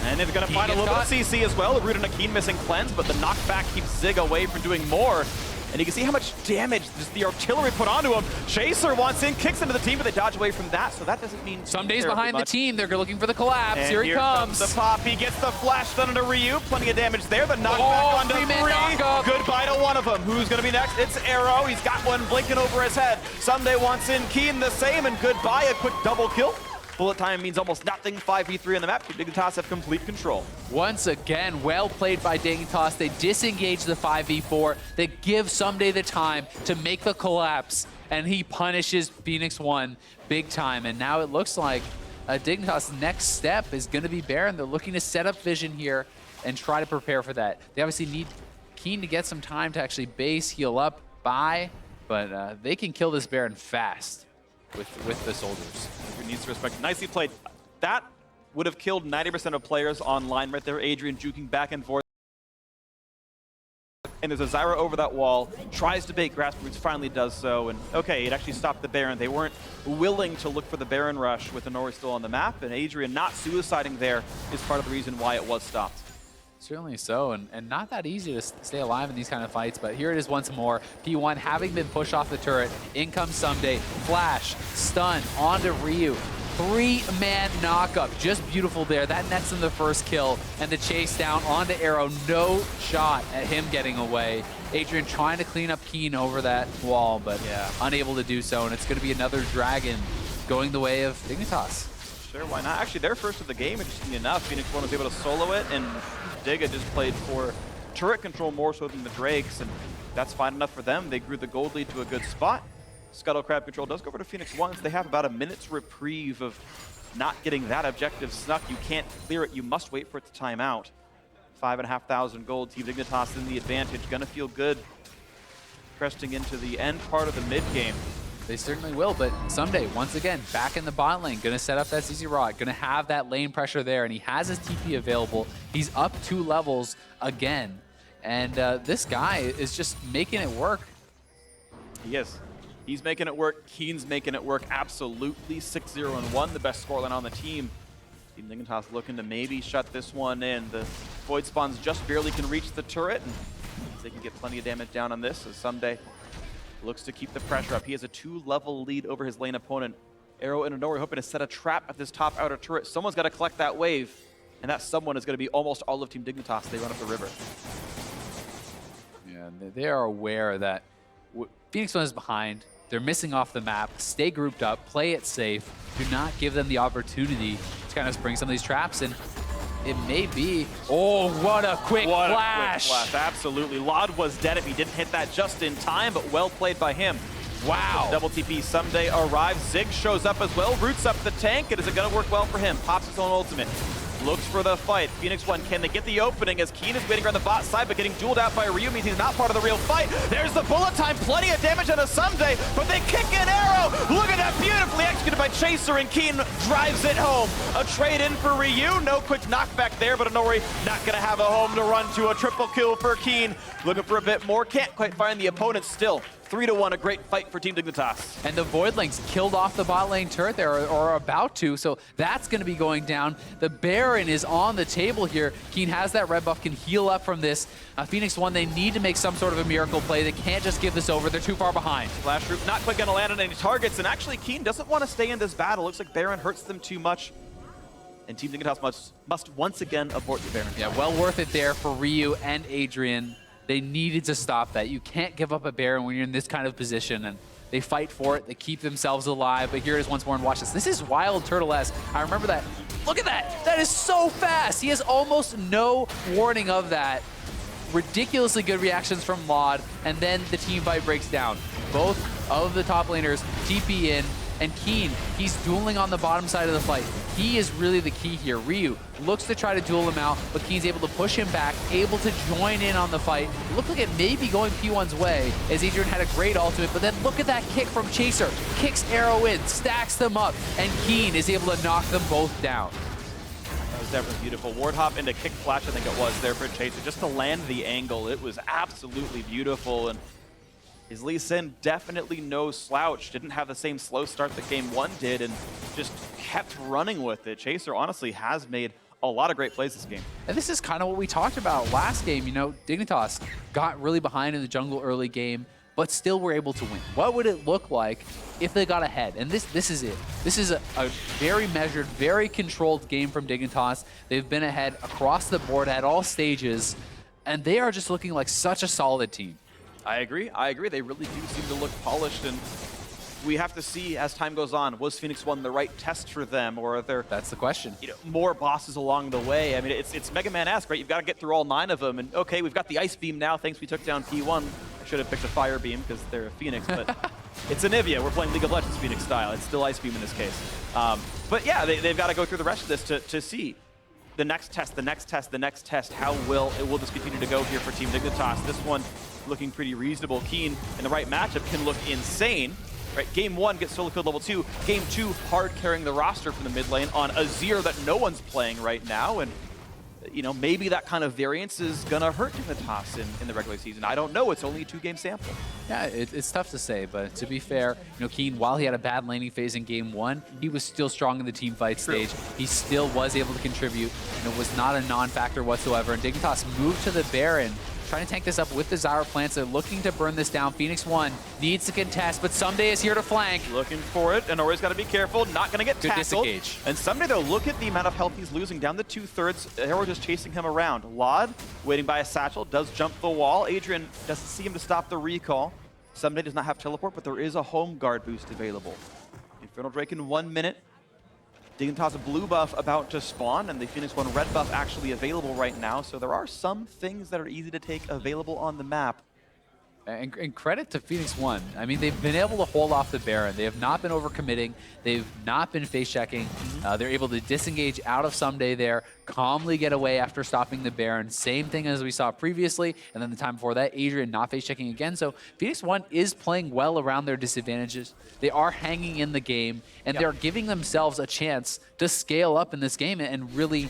And they're going to find a little bit of CC as well. Root and Akeen missing cleanse, but the knockback keeps Zig away from doing more. And you can see how much damage just the artillery put onto him. Chaser wants in, kicks into the team, but they dodge away from that, so that doesn't mean Someday's behind the team. They're looking for the collapse. And here he comes. The pop. He gets the flash done into Ryu. Plenty of damage there. The knockback onto three. Goodbye to one of them. Who's going to be next? It's Arrow. He's got one blinking over his head. Someday wants in, Keen the same, and goodbye. A quick double kill. Bullet time means almost nothing. 5v3 on the map. Dignitas have complete control. Once again, well played by Dignitas. They disengage the 5v4. They give Someday the time to make the collapse, and he punishes Phoenix One big time. And now it looks like Dignitas' next step is going to be Baron. They're looking to set up Vision here and try to prepare for that. They obviously need Keen to get some time to actually base, heal up, buy, but they can kill this Baron fast with the soldiers. Needs to respect. Nicely played. That would have killed 90% of players online right there. Adrian juking back and forth. And there's a Zyra over that wall, tries to bait Grasp Roots, finally does so. And okay, it actually stopped the Baron. They weren't willing to look for the Baron rush with Inori still on the map, and Adrian not suiciding there is part of the reason why it was stopped. Certainly so, and not that easy to stay alive in these kind of fights, but here it is once more. P1 having been pushed off the turret, in comes Someday, flash, stun, onto Ryu. 3-man knockup, just beautiful there. That nets him the first kill, and the chase down onto Arrow, no shot at him getting away. Adrian trying to clean up Keen over that wall, but unable to do so, and it's going to be another Dragon going the way of Dignitas. Sure, why not? Actually, their first of the game, interestingly enough, Phoenix One was able to solo it, and Digga just played for turret control more so than the Drakes, and that's fine enough for them. They grew the gold lead to a good spot. Scuttle Crab control does go over to Phoenix One, so they have about a minute's reprieve of not getting that objective snuck. You can't clear it, you must wait for it to time out. 5,500 gold, Team Dignitas in the advantage, gonna feel good cresting into the end part of the mid game. They certainly will, but Someday, once again, back in the bot lane, gonna set up that CC Rod, gonna have that lane pressure there, and he has his TP available. He's up 2 levels again, and this guy is just making it work. He is. He's making it work. Keen's making it work absolutely. 6-0-1, the best scoreline on the team. Team Dignitas looking to maybe shut this one in. The Void Spawns just barely can reach the turret, and they can get plenty of damage down on this, as Someday looks to keep the pressure up. He has a 2-level lead over his lane opponent. Arrow and Inori hoping to set a trap at this top outer turret. Someone's got to collect that wave, and that someone is going to be almost all of Team Dignitas. They run up the river. Yeah, they are aware that Phoenix One is behind. They're missing off the map. Stay grouped up, play it safe. Do not give them the opportunity to kind of spring some of these traps, and it may be. Oh, what a quick flash. Quick flash, absolutely. Lod was dead if he didn't hit that just in time, but well played by him. Wow. Double TP Someday arrives. Zig shows up as well, roots up the tank, and is it going to work well for him? Pops his own ultimate. Looks for the fight. Phoenix One, can they get the opening as Keen is waiting around the bot side, but getting dueled out by Ryu means he's not part of the real fight. There's the bullet time, plenty of damage on a Someday, but they kick in Arrow. Look at that, beautifully executed by Chaser, and Keen drives it home. A trade in for Ryu, no quick knockback there, but Inori not gonna have a home to run to. A triple kill for Keen. Looking for a bit more, can't quite find the opponent still. 3-1, a great fight for Team Dignitas. And the Voidlings killed off the bot lane turret there, or are about to, so that's going to be going down. The Baron is on the table here. Keen has that red buff, can heal up from this. Phoenix One, they need to make some sort of a miracle play. They can't just give this over. They're too far behind. Flash Root not quite going to land on any targets, and actually Keen doesn't want to stay in this battle. Looks like Baron hurts them too much, and Team Dignitas must once again abort the Baron. Yeah, well worth it there for Ryu and Adrian. They needed to stop that. You can't give up a Baron when you're in this kind of position, and they fight for it. They keep themselves alive, but here it is once more, and watch this. This is Wild Turtle-esque. I remember that. Look at that. That is so fast. He has almost no warning of that. ridiculously good reactions from Laud, and then the team fight breaks down. Both of the top laners TP in, and Keen, he's dueling on the bottom side of the fight. He is really the key here. Ryu looks to try to duel him out, but Keen's able to push him back, able to join in on the fight. It looked like it may be going P1's way, as Adrian had a great ultimate, but then look at that kick from Chaser. Kicks Arrow in, stacks them up, and Keen is able to knock them both down. That was definitely beautiful. Ward hop into kick flash, I think it was there for Chaser, just to land the angle. It was absolutely beautiful, and his Lee Sin definitely no slouch. Didn't have the same slow start that game one did, and just kept running with it. Chaser honestly has made a lot of great plays this game. And this is kind of what we talked about last game. You know, Dignitas got really behind in the jungle early game, but still were able to win. What would it look like if they got ahead? And this is it. This is a very measured, very controlled game from Dignitas. They've been ahead across the board at all stages, and they are just looking like such a solid team. I agree. They really do seem to look polished, and we have to see as time goes on, was Phoenix 1 the right test for them, or are there That's the question. more bosses along the way? I mean, it's Mega Man-esque, right? You've got to get through all 9 of them, and okay, we've got the Ice Beam now, thanks we took down P1. I should have picked a Fire Beam because they're a Phoenix, but it's Anivia. We're playing League of Legends Phoenix style. It's still Ice Beam in this case. But yeah, they've got to go through the rest of this to see the next test, the next test, the next test. How will this continue to go here for Team Dignitas? This one looking pretty reasonable. Keen in the right matchup can look insane. Right, game 1 gets solo killed level 2. Game 2 hard carrying the roster from the mid lane on Azir that no one's playing right now, and maybe that kind of variance is gonna hurt Dignitas in the regular season. I don't know. It's only a 2-game sample. Yeah, it's tough to say, but to be fair, Keen, while he had a bad laning phase in game 1, he was still strong in the team fight stage. He still was able to contribute, and it was not a non-factor whatsoever. And Dignitas moved to the Baron, trying to tank this up with the Zyra plants. They're looking to burn this down. Phoenix 1 needs to contest, but Someday is here to flank. Looking for it, and always got to be careful. Not going to get tackled. Disengage. And Someday, though, look at the amount of health he's losing. Down to 2/3. Arrow just chasing him around. Laud, waiting by a satchel, does jump the wall. Adrian doesn't see him to stop the recall. Someday does not have teleport, but there is a home guard boost available. Infernal Drake in 1 minute. Dignitas blue buff about to spawn, and the Phoenix 1 red buff actually available right now, so there are some things that are easy to take available on the map. And credit to Phoenix 1. I mean, they've been able to hold off the Baron. They have not been overcommitting. They've not been face checking. They're able to disengage out of Someday there, calmly get away after stopping the Baron. Same thing as we saw previously, and then the time before that, Adrian not face checking again. So Phoenix 1 is playing well around their disadvantages. They are hanging in the game, and they're giving themselves a chance to scale up in this game and really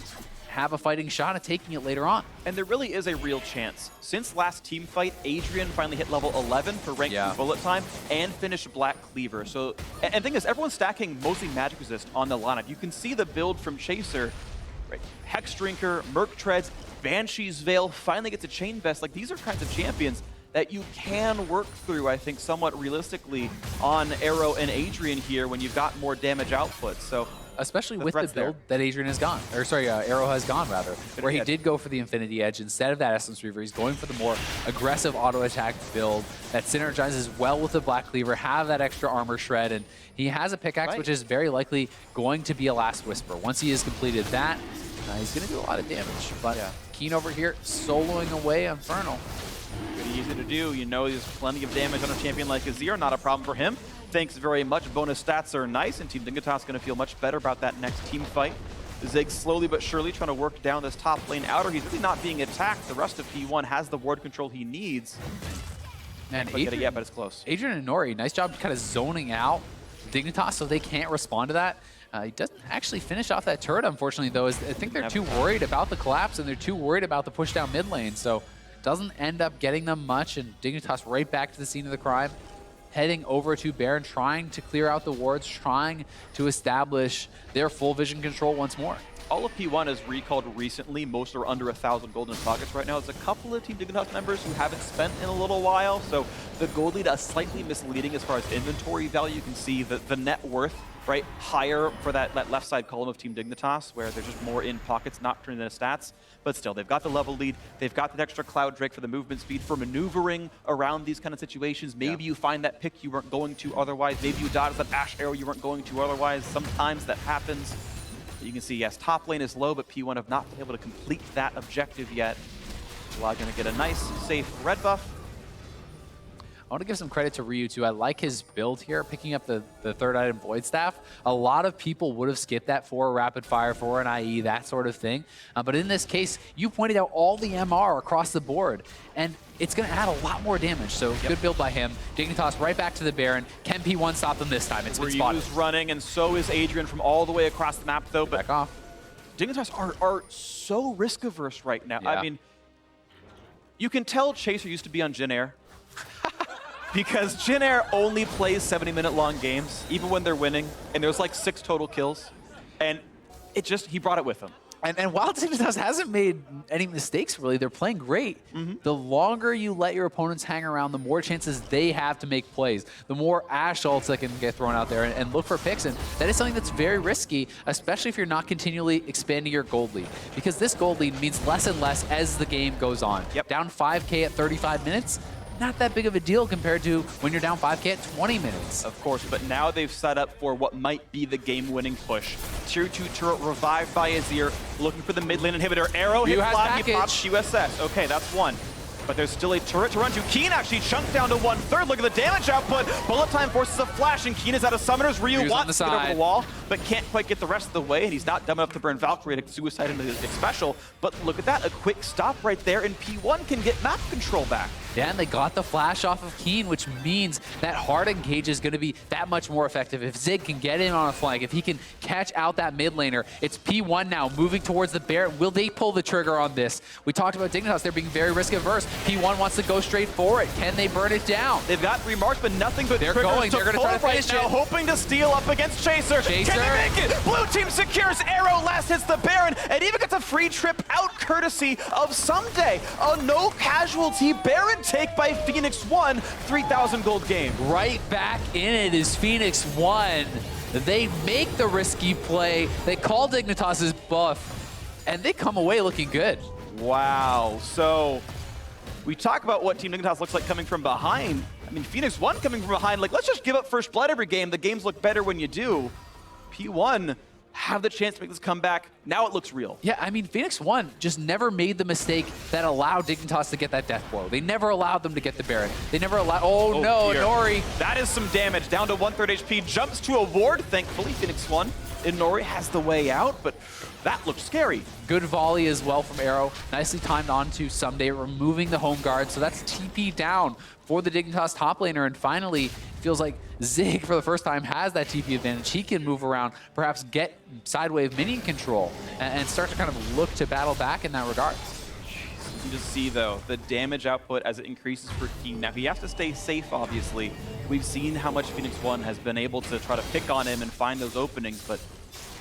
have a fighting shot at taking it later on. And there really is a real chance. Since last team fight, Adrian finally hit level 11 for rank 2 bullet time and finished Black Cleaver. So, and the thing is, everyone's stacking mostly magic resist on the lineup. You can see the build from Chaser, right? Hex Drinker, Merc Treads, Banshee's Veil, finally gets a Chain Vest. Like, these are kinds of champions that you can work through, I think, somewhat realistically on Arrow and Adrian here when you've got more damage output. So, especially with the build that Adrian has gone, or sorry, Arrow has gone rather, where he did go for the Infinity Edge instead of that Essence Reaver. He's going for the more aggressive auto attack build that synergizes well with the Black Cleaver, have that extra armor shred, and he has a pickaxe, which is very likely going to be a Last Whisper. Once he has completed that, he's going to do a lot of damage. But Keen over here soloing away Infernal. Pretty easy to do. There's plenty of damage on a champion like Azir, not a problem for him. Thanks very much. Bonus stats are nice, and Team Dignitas going to feel much better about that next team fight. Zig slowly but surely trying to work down this top lane outer. He's really not being attacked. The rest of P1 has the ward control he needs. And but it's close. Adrian and Nori, nice job kind of zoning out Dignitas so they can't respond to that. He doesn't actually finish off that turret, unfortunately, though. I think they're too worried about the collapse, and they're too worried about the push down mid lane. So doesn't end up getting them much, and Dignitas right back to the scene of the crime. Heading over to Baron, trying to clear out the wards, trying to establish their full vision control once more. All of P1 has recalled recently. Most are under 1,000 gold in pockets right now. There's a couple of Team Dignitas members who haven't spent in a little while, so the gold lead is slightly misleading as far as inventory value. You can see the net worth, right, higher for that left side column of Team Dignitas, where there's just more in pockets, not turning into stats. But still, they've got the level lead. They've got the extra Cloud Drake for the movement speed, for maneuvering around these kind of situations. Maybe you find that pick you weren't going to otherwise. Maybe you dodge that Ash Arrow you weren't going to otherwise. Sometimes that happens. You can see, yes, top lane is low, but P1 have not been able to complete that objective yet. Vlad gonna get a nice, safe red buff. I want to give some credit to Ryu, too. I like his build here, picking up the third item, Void Staff. A lot of people would have skipped that for a Rapid Fire, for an IE, that sort of thing. But in this case, you pointed out all the MR across the board, and it's going to add a lot more damage. So good build by him. Dignitas right back to the Baron. Can P1 stop them this time? It's been spotted. Ryu's running, and so is Adrian from all the way across the map, though. But Back off. Dignitas are so risk-averse right now. Yeah. I mean, you can tell Chaser used to be on Jin Air. Because Jin Air only plays 70-minute long games, even when they're winning, and there's like 6 total kills. And he brought it with him. And while Dignitas hasn't made any mistakes, really, they're playing great. The longer you let your opponents hang around, the more chances they have to make plays. The more Ashe ults that can get thrown out there and look for picks. And that is something that's very risky, especially if you're not continually expanding your gold lead. Because this gold lead means less and less as the game goes on. Down 5K at 35 minutes, not that big of a deal compared to when you're down 5K at 20 minutes. Of course, but now they've set up for what might be the game-winning push. Tier 2 turret revived by Azir, looking for the mid lane inhibitor. Arrow hits Vlad, he pops USS. Okay, that's one. But there's still a turret to run to. Keen actually chunked down to 1/3. Look at the damage output. Bullet time forces a flash, and Keen is out of summoners. Ryu wants to get over the wall, but can't quite get the rest of the way, and he's not dumb enough to burn Valkyrie to suicide into his special. But look at that, a quick stop right there, and P1 can get map control back. Yeah, and they got the flash off of Keen, which means that hard engage is going to be that much more effective. If Zig can get in on a flank, if he can catch out that mid laner, it's P1 now moving towards the Baron. Will they pull the trigger on this? We talked about Dignitas. They're being very risk averse. P1 wants to go straight for it. Can they burn it down? They've got 3 marks, but nothing but They're triggers going. They're going to try to finish now, it. hoping to steal up against Chaser. Chaser. Can they make it? Blue team secures Arrow, last hits the Baron, and even gets a free trip out courtesy of Someday. A no casualty Baron take by Phoenix 1, 3,000 gold game. Right back in it is Phoenix 1. They make the risky play. They call Dignitas' buff, and they come away looking good. Wow. So we talk about what Team Dignitas looks like coming from behind. I mean, Phoenix 1 coming from behind, like, let's just give up first blood every game. The games look better when you do. P1 have the chance to make this comeback. Now it looks real. Yeah, I mean, Phoenix 1 just never made the mistake that allowed Dignitas to get that death blow. They never allowed them to get the Baron. They never allowed... Oh no, dear. Nori. That is some damage. Down to 1/3 HP. Jumps to a ward. Thankfully, Phoenix 1. And Nori has the way out, but that looked scary. Good volley as well from Arrow. Nicely timed onto Someday, removing the home guard. So that's TP down for the Dignitas top laner. And finally, feels like Zig, for the first time, has that TP advantage. He can move around, perhaps get sidewave minion control, and start to kind of look to battle back in that regard. You just see, though, the damage output as it increases for Keen. Now, he has to stay safe, obviously. We've seen how much Phoenix 1 has been able to try to pick on him and find those openings, but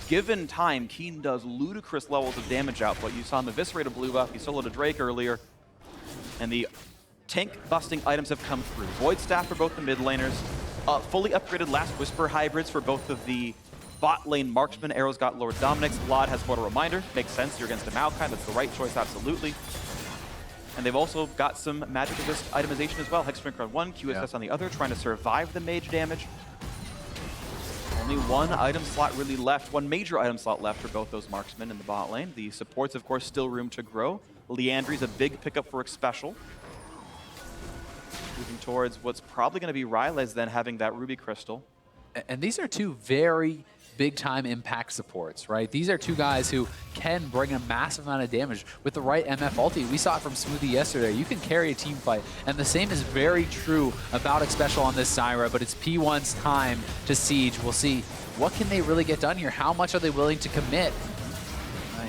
given time, Keen does ludicrous levels of damage output. You saw him eviscerate a blue buff, he soloed a Drake earlier, and the tank-busting items have come through. Void Staff for both the mid laners, fully upgraded Last Whisper hybrids for both of the bot lane marksmen. Arrow's got Lord Dominic's. Vlad has Mortal Reminder. Makes sense, you're against a Maokai, that's the right choice, absolutely. And they've also got some magic resist itemization as well. Hexdrink on one, QSS on the other, trying to survive the mage damage. Only one item slot really left, one major item slot left for both those marksmen in the bot lane. The supports, of course, still room to grow. Leandry's a big pickup for Special. Moving towards what's probably going to be Ryle's then having that Ruby Crystal. And these are two very big-time impact supports, right? These are two guys who can bring a massive amount of damage with the right MF ulti. We saw it from Smoothie yesterday. You can carry a team fight, and the same is very true about Special on this Zyra, but it's P1's time to siege. We'll see what can they really get done here. How much are they willing to commit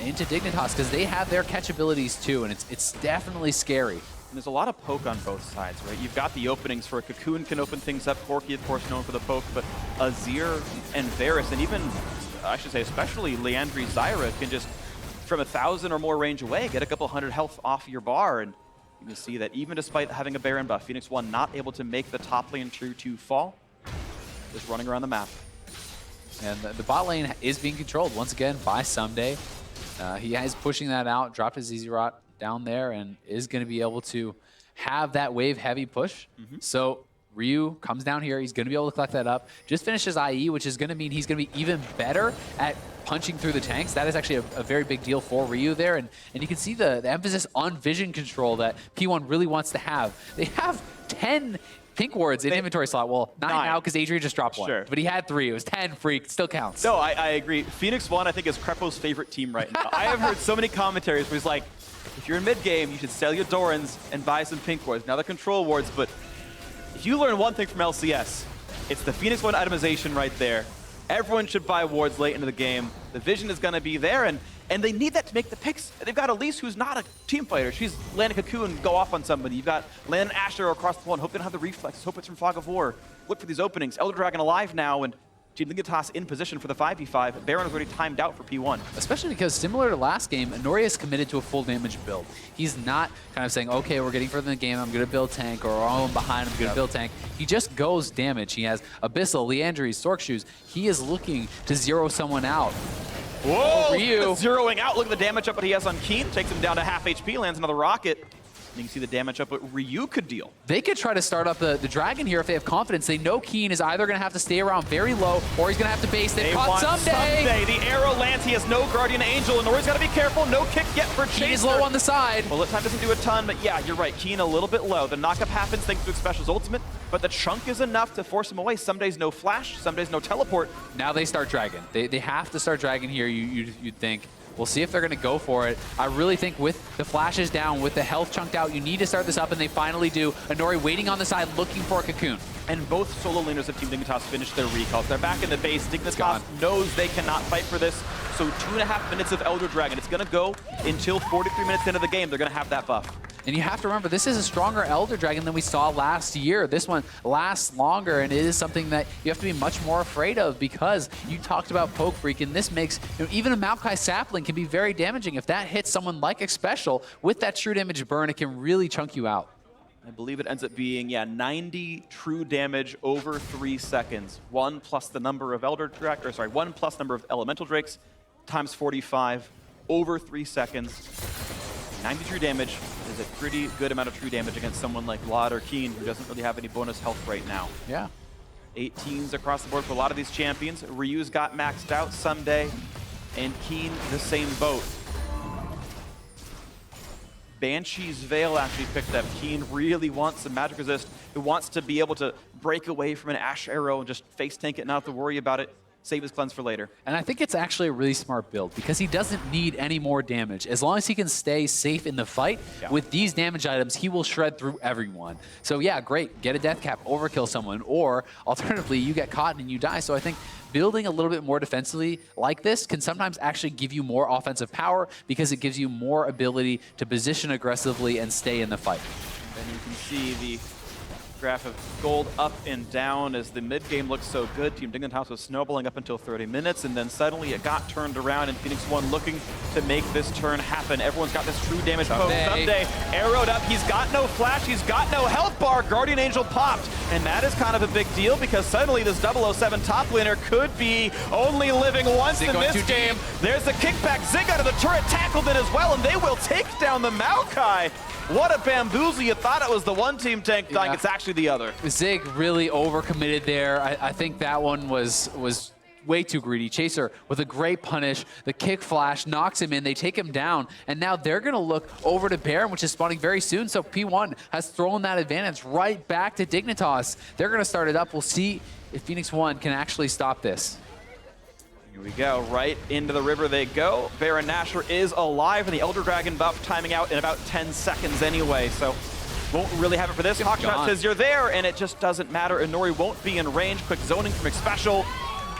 into Dignitas? Because they have their catch abilities too, and it's definitely scary. And there's a lot of poke on both sides, right? You've got the openings for Cocoon can open things up. Corki, of course, known for the poke, but Azir and Varus, and even, I should say, especially Leandry Zyra can just, from 1,000 or more range away, get a couple hundred health off your bar. And you can see that even despite having a Baron buff, Phoenix 1 not able to make the top lane Tier 2 fall, just running around the map. And the bot lane is being controlled once again by Someday. He is pushing that out, dropped his Easy Rot down there, and is going to be able to have that wave heavy push. So Ryu comes down here. He's going to be able to collect that up. Just finishes IE, which is going to mean he's going to be even better at punching through the tanks. That is actually a very big deal for Ryu there. And you can see the emphasis on vision control that P1 really wants to have. They have 10 pink wards in inventory slot. Well, 9 now because Adrian just dropped one. Sure. But he had 3. It was 10 freak. Still counts. No, I agree. Phoenix 1, I think, is Crepo's favorite team right now. I have heard so many commentaries where he's like, if you're in mid-game, you should sell your Dorans and buy some pink wards. Now they're control wards, but if you learn one thing from LCS, it's the Phoenix 1 itemization right there. Everyone should buy wards late into the game. The vision is going to be there, and they need that to make the picks. They've got Elise, who's not a team fighter. She's land a cocoon, go off on somebody. You've got land an Asher across the wall, and hope they don't have the reflexes. Hope it's from Fog of War. Look for these openings. Elder Dragon alive now, and Team Dignitas in position for the 5v5. Baron is already timed out for P1. Especially because similar to last game, Noria is committed to a full damage build. He's not kind of saying, okay, we're getting further in the game, I'm going to build tank, or oh, I'm behind, I'm going to build tank. He just goes damage. He has Abyssal, Leandries, Sork Shoes. He is looking to zero someone out. Whoa! Ryu. Zeroing out. Look at the damage up that he has on Keen. Takes him down to half HP, lands another rocket. And you can see the damage up what Ryu could deal. They could try to start up the Dragon here if they have confidence. They know Keen is either going to have to stay around very low or he's going to have to base. They've caught Someday. The arrow lands. He has no Guardian Angel, and Nori's got to be careful. No kick yet for Chaser. Keen is low on the side. Bullet time doesn't do a ton, but yeah, you're right. Keen a little bit low. The knockup happens thanks to Special's ultimate, but the chunk is enough to force him away. Some days no flash, some days no teleport. Now they start Dragon. They have to start Dragon here, you'd think. We'll see if they're going to go for it. I really think with the flashes down, with the health chunked out, you need to start this up, and they finally do. Anori waiting on the side, looking for a cocoon. And both solo laners of Team Dignitas finished their recalls. They're back in the base. Dignitas knows they cannot fight for this. So 2.5 minutes of Elder Dragon. It's going to go until 43 minutes into the game. They're going to have that buff. And you have to remember, this is a stronger Elder Dragon than we saw last year. This one lasts longer, and it is something that you have to be much more afraid of because you talked about Poke Freak, and this makes, even a Maokai Sapling can be very damaging. If that hits someone like a Special, with that true damage burn, it can really chunk you out. I believe it ends up being, 90 true damage over 3 seconds. 1 plus the number of 1 plus number of Elemental Drakes times 45 over 3 seconds. 90 true damage is a pretty good amount of true damage against someone like Vlad or Keen, who doesn't really have any bonus health right now. Yeah. 18s across the board for a lot of these champions. Ryu's got maxed out someday, and Keen the same boat. Banshee's Veil actually picked up. Keen really wants some magic resist. He wants to be able to break away from an Ash Arrow and just face tank it and not have to worry about it. Save his cleanse for later. And I think it's actually a really smart build because he doesn't need any more damage. As long as he can stay safe in the fight, with these damage items, he will shred through everyone. So yeah, great, get a death cap, overkill someone, or alternatively, you get caught and you die. So I think building a little bit more defensively like this can sometimes actually give you more offensive power because it gives you more ability to position aggressively and stay in the fight. And you can see the graph of gold up and down as the mid-game looks so good. Team Dignitas was snowballing up until 30 minutes, and then suddenly it got turned around, and Phoenix 1 looking to make this turn happen. Everyone's got this true damage poke. Someday arrowed up. He's got no flash. He's got no health bar. Guardian Angel popped, and that is kind of a big deal because suddenly this 007 top laner could be only living once in this game. There's the kickback. Zig out of the turret, tackled it as well, and they will take down the Maokai. What a bamboozle. You thought it was the one team tank dying. It's actually the other. Zig really overcommitted there. I think that one was way too greedy. Chaser with a great punish. The kick flash knocks him in. They take him down. And now they're going to look over to Baron, which is spawning very soon. So P1 has thrown that advantage right back to Dignitas. They're going to start it up. We'll see if Phoenix 1 can actually stop this. Here we go, right into the river they go. Baron Nashor is alive, and the Elder Dragon buff timing out in about 10 seconds anyway, so won't really have it for this. Hawkshot says you're there, and it just doesn't matter. Inori won't be in range. Quick zoning from Special.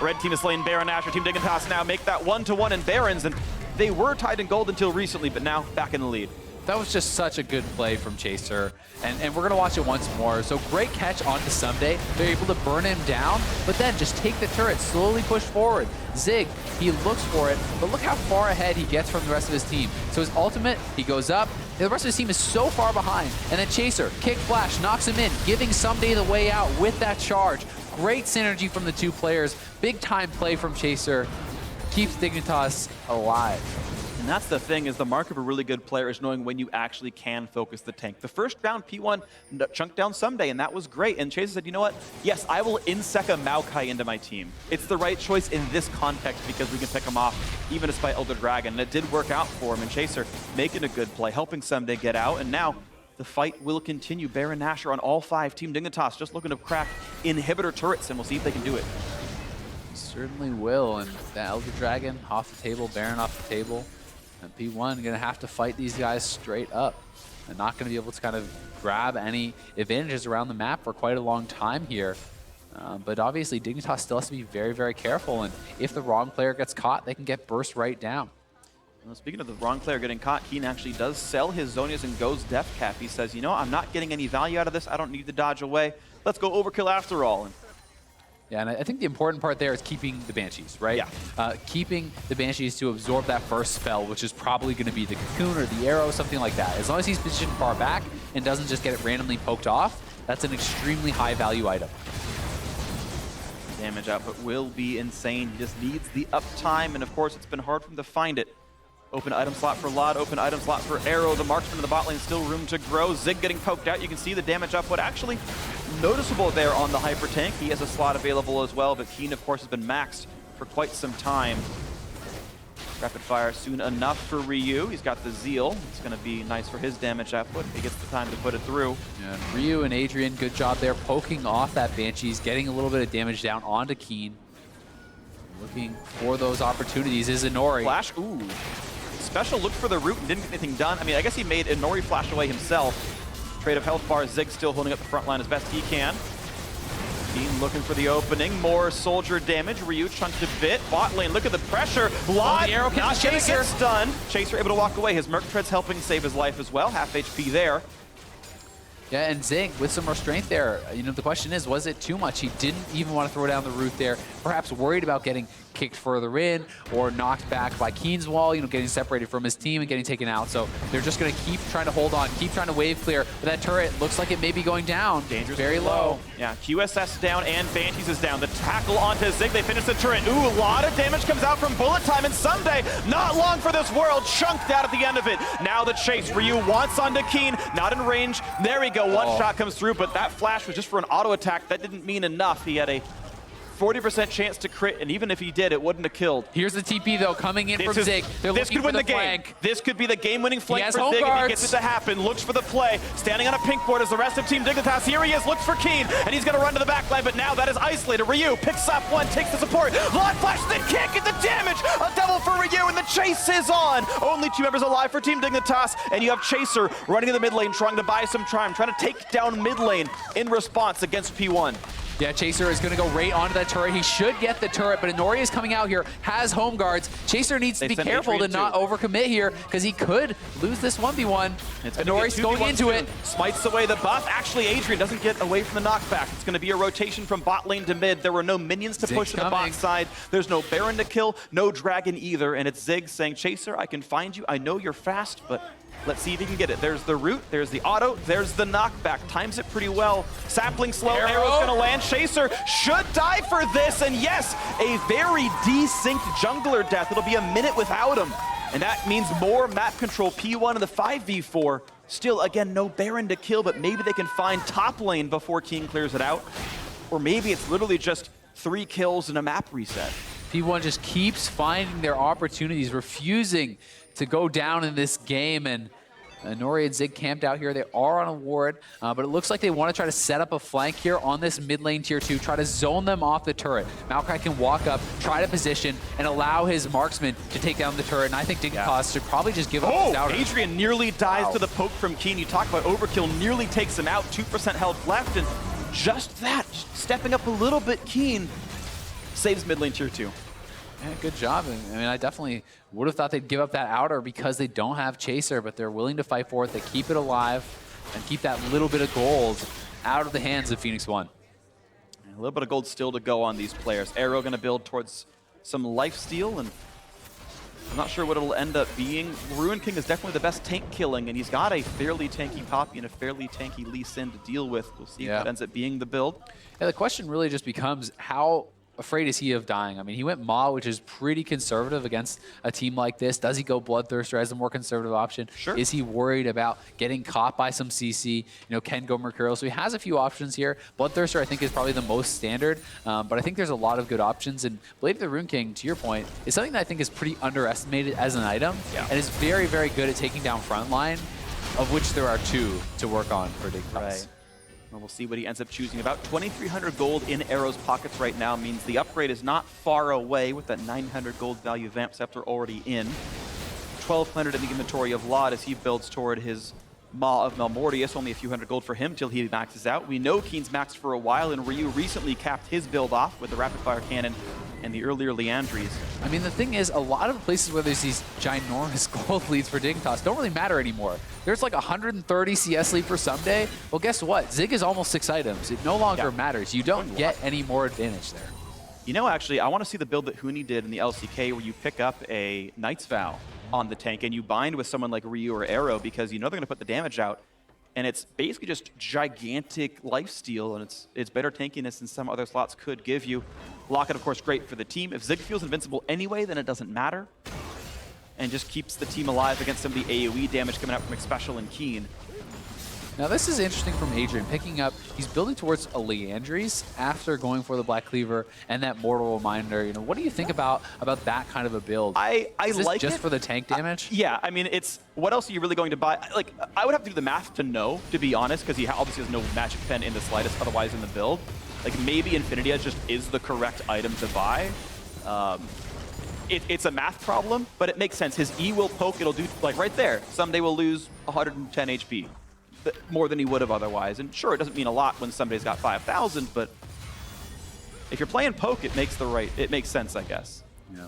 Red team is slain Baron Nashor. Team Dignitas now make that 1-1 in Barons, and they were tied in gold until recently, but now back in the lead. That was just such a good play from Chaser, and we're going to watch it once more. So great catch onto Someday. They're able to burn him down, but then just take the turret, slowly push forward. Zig, he looks for it, but look how far ahead he gets from the rest of his team. So his ultimate, he goes up, the rest of his team is so far behind, and then Chaser, kick flash, knocks him in, giving Someday the way out with that charge. Great synergy from the two players. Big time play from Chaser. Keeps Dignitas alive. And that's the thing, is the mark of a really good player is knowing when you actually can focus the tank. The first round, P1 chunked down Someday, and that was great. And Chaser said, you know what? Yes, I will insec a Maokai into my team. It's the right choice in this context because we can pick him off even despite Elder Dragon. And it did work out for him. And Chaser making a good play, helping Someday get out. And now the fight will continue. Baron Nashor on all 5. Team Dignitas just looking to crack inhibitor turrets, and we'll see if they can do it. Certainly will. And the Elder Dragon off the table, Baron off the table. And P1 gonna have to fight these guys straight up. And not gonna be able to kind of grab any advantages around the map for quite a long time here. But obviously Dignitas still has to be very, very careful. And if the wrong player gets caught, they can get burst right down. Well, speaking of the wrong player getting caught, Keen actually does sell his Zonias and goes Death Cap. He says, you know, I'm not getting any value out of this. I don't need to dodge away. Let's go overkill after all. Yeah, and I think the important part there is keeping the Banshees, right? Yeah. Keeping the Banshees to absorb that first spell, which is probably going to be the Cocoon or the Arrow, something like that. As long as he's positioned far back and doesn't just get it randomly poked off, that's an extremely high value item. Damage output will be insane. He just needs the uptime, and of course it's been hard for him to find it. Open item slot for Lod, open item slot for Arrow. The marksman in the bot lane, still room to grow. Zig getting poked out. You can see the damage output actually noticeable there on the Hyper Tank. He has a slot available as well, but Keen, of course, has been maxed for quite some time. Rapid fire soon enough for Ryu. He's got the Zeal. It's going to be nice for his damage output if he gets the time to put it through. Yeah, Ryu and Adrian, good job there, poking off that Banshees, getting a little bit of damage down onto Keen. Looking for those opportunities is Inori. Flash, ooh. Special looked for the root and didn't get anything done. I mean, I guess he made Inori flash away himself. Trade of health bars, Zig still holding up the front line as best he can. Keen looking for the opening, more soldier damage. Ryu chunked a bit. Bot lane, look at the pressure. Lod, the arrow not gonna Chaser. get stunned. Chaser able to walk away. His Merc Tread's helping save his life as well. Half HP there. Yeah, and Zig with some more strength there. You know, the question is, was it too much? He didn't even want to throw down the root there. Perhaps worried about getting kicked further in or knocked back by Keen's wall, you know, getting separated from his team and getting taken out. So they're just going to keep trying to hold on, keep trying to wave clear. But that turret looks like it may be going down. Dangerous, very low. Yeah, QSS down and Banshees is down. The tackle onto Zig, they finish the turret. Ooh, a lot of damage comes out from bullet time, and Someday, not long for this world, chunked out at the end of it. Now the chase, Ryu wants onto Keen, not in range. There we go, one shot comes through, but that flash was just for an auto attack. That didn't mean enough. He had a 40% chance to crit, and even if he did, it wouldn't have killed. Here's the TP, though, coming in from Zig. They're this looking could win for the game. flank. This could be the game-winning flank for home Zig, and he guards. gets it to happen. Looks for the play. Standing on a pink board as the rest of Team Dignitas. Here he is, looks for Keen, and he's going to run to the back line, but now that is isolated. Ryu picks up one, takes the support. Lod flash, then can't get the damage. A double for Ryu, and the chase is on. Only 2 members alive for Team Dignitas, and you have Chaser running in the mid lane, trying to buy some time, trying to take down mid lane in response against P1. Yeah, Chaser is going to go right onto that turret. He should get the turret, but Inori is coming out here, has home guards. Chaser needs to be careful to not overcommit here, because he could lose this 1v1. Inori's going into it. Smites away the buff. Actually, Adrian doesn't get away from the knockback. It's going to be a rotation from bot lane to mid. There were no minions to push to the bot side. There's no Baron to kill, no Dragon either, and it's Zig saying, Chaser, I can find you. I know you're fast, but let's see if he can get it. There's the root, there's the auto, there's the knockback. Times it pretty well. Sapling slow, arrow's gonna land. Chaser should die for this, and yes, a very desynced jungler death. It'll be a minute without him, and that means more map control. P1 in the 5v4. Still, again, no Baron to kill, but maybe they can find top lane before King clears it out. Or maybe it's literally just 3 kills and a map reset. P1 just keeps finding their opportunities, refusing to go down in this game, and Nori and Zig camped out here. They are on a ward, but it looks like they want to try to set up a flank here on this mid lane tier 2, try to zone them off the turret. Maokai can walk up, try to position, and allow his marksman to take down the turret, and I think Dignitas should probably just give up his outer. Adrian nearly dies to the poke from Keen. You talk about overkill, nearly takes him out, 2% health left, and just that, stepping up a little bit, Keen saves mid lane tier 2. Yeah, good job. I mean, I definitely would have thought they'd give up that outer because they don't have Chaser, but they're willing to fight for it. They keep it alive and keep that little bit of gold out of the hands of Phoenix One. A little bit of gold still to go on these players. Arrow going to build towards some lifesteal, and I'm not sure what it'll end up being. Ruin King is definitely the best tank killing, and he's got a fairly tanky Poppy and a fairly tanky Lee Sin to deal with. We'll see if that ends up being the build. Yeah, the question really just becomes how afraid is he of dying? I mean, he went Maw, which is pretty conservative against a team like this. Does he go Bloodthirster as a more conservative option? Sure. Is he worried about getting caught by some CC? Can go Mercurial. So he has a few options here. Bloodthirster, I think, is probably the most standard, but I think there's a lot of good options. And Blade of the Rune King, to your point, is something that I think is pretty underestimated as an item, and is very, very good at taking down frontline, of which there are 2 to work on for Dignitas. Right. Well, we'll see what he ends up choosing. About 2,300 gold in Arrow's pockets right now means the upgrade is not far away with that 900 gold value Vamp Scepter already in. 1,200 in the inventory of Lot as he builds toward his Maw of Malmortius. Only a few hundred gold for him till he maxes out. We know Keen's maxed for a while, and Ryu recently capped his build off with the Rapid Fire Cannon and the earlier Leandries. I mean, the thing is, a lot of the places where there's these ginormous gold leads for Dignitas don't really matter anymore. There's like 130 CS lead for someday. Well, guess what? Zig is almost 6 items. It no longer matters. You don't get any more advantage there. Actually, I want to see the build that Huni did in the LCK where you pick up a Knight's Vow on the tank and you bind with someone like Ryu or Arrow because they're going to put the damage out. And it's basically just gigantic lifesteal, and it's better tankiness than some other slots could give you. Locket, of course, great for the team. If Zig feels invincible anyway, then it doesn't matter. And just keeps the team alive against some of the AoE damage coming out from Xpecial and Keen. Now this is interesting from Adrian, picking up, he's building towards a Leandries after going for the Black Cleaver and that Mortal Reminder. What do you think about that kind of a build? Is this like just it? for the tank damage? Yeah, I mean, what else are you really going to buy? Like, I would have to do the math to know, to be honest, because he obviously has no Magic Pen in the slightest otherwise in the build. Like, maybe Infinity Edge just is the correct item to buy. It's a math problem, but it makes sense. His E will poke, it'll do, like right there, someday will lose 110 HP. More than he would have otherwise. And sure, it doesn't mean a lot when somebody's got 5,000, but if you're playing poke, it makes sense, I guess. Yeah.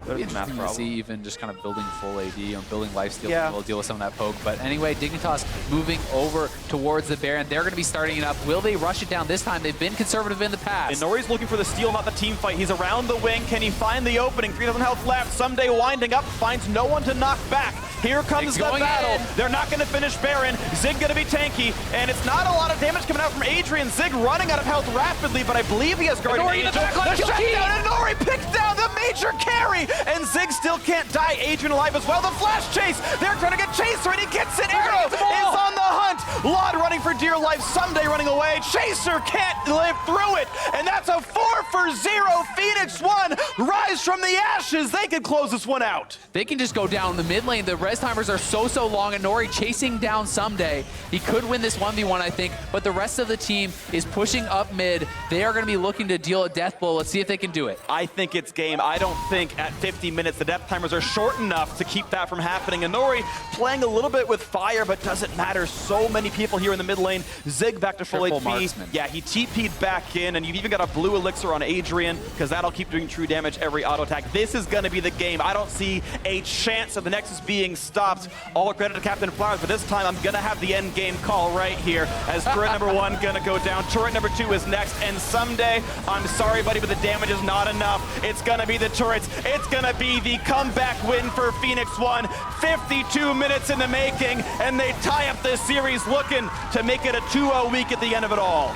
There's a math Interesting to problem. see even just kind of building full AD or building lifesteal Yeah. will deal with some of that poke. But anyway, Dignitas moving over towards the Baron. They're going to be starting it up. Will they rush it down this time? They've been conservative in the past. And Nori's looking for the steal, not the team fight. He's around the wing. Can he find the opening? 3,000 health left. Someday winding up, finds no one to knock back. Here comes the battle. They're not going to finish Baron. Zig going to be tanky, and it's not a lot of damage coming out from Adrian. Zig running out of health rapidly, but I believe he has Guardian Angel. The shutdown, and Nori picks down the major carry, and Zig still can't die. Adrian alive as well. The flash chase. They're trying to get Chaser, and he gets it. Arrow is on the hunt. Lod running for dear life. Someday running away. Chaser can't live through it, and that's a 4-for-0. Phoenix 1 rise from the ashes. They can close this one out. They can just go down the mid lane. The res timers are so long, and Nori chasing down Someday. He could win this 1v1, I think, but the rest of the team is pushing up mid. They are going to be looking to deal a death blow. Let's see if they can do it. I think it's game. I don't think at 50 minutes the death timers are short enough to keep that from happening. And Nori playing a little bit with fire, but doesn't matter. So many people here in the mid lane. Zig back to full HP. Marksman. Yeah, he TP'd back in, and you've even got a blue elixir on Adrian, because that'll keep doing true damage every auto attack. This is going to be the game. I don't see a chance of the Nexus being stopped. All credit to Captain Flowers, but this time I'm going to have the end game call right here, as turret number 1 going to go down. Turret number 2 is next, and Someday, I'm sorry, buddy, but the damage is not enough. It's going to be the turrets. It's going to be the comeback win for Phoenix 1. 52 minutes in the making, and they tie up this series, looking to make it a 2-0 week at the end of it all.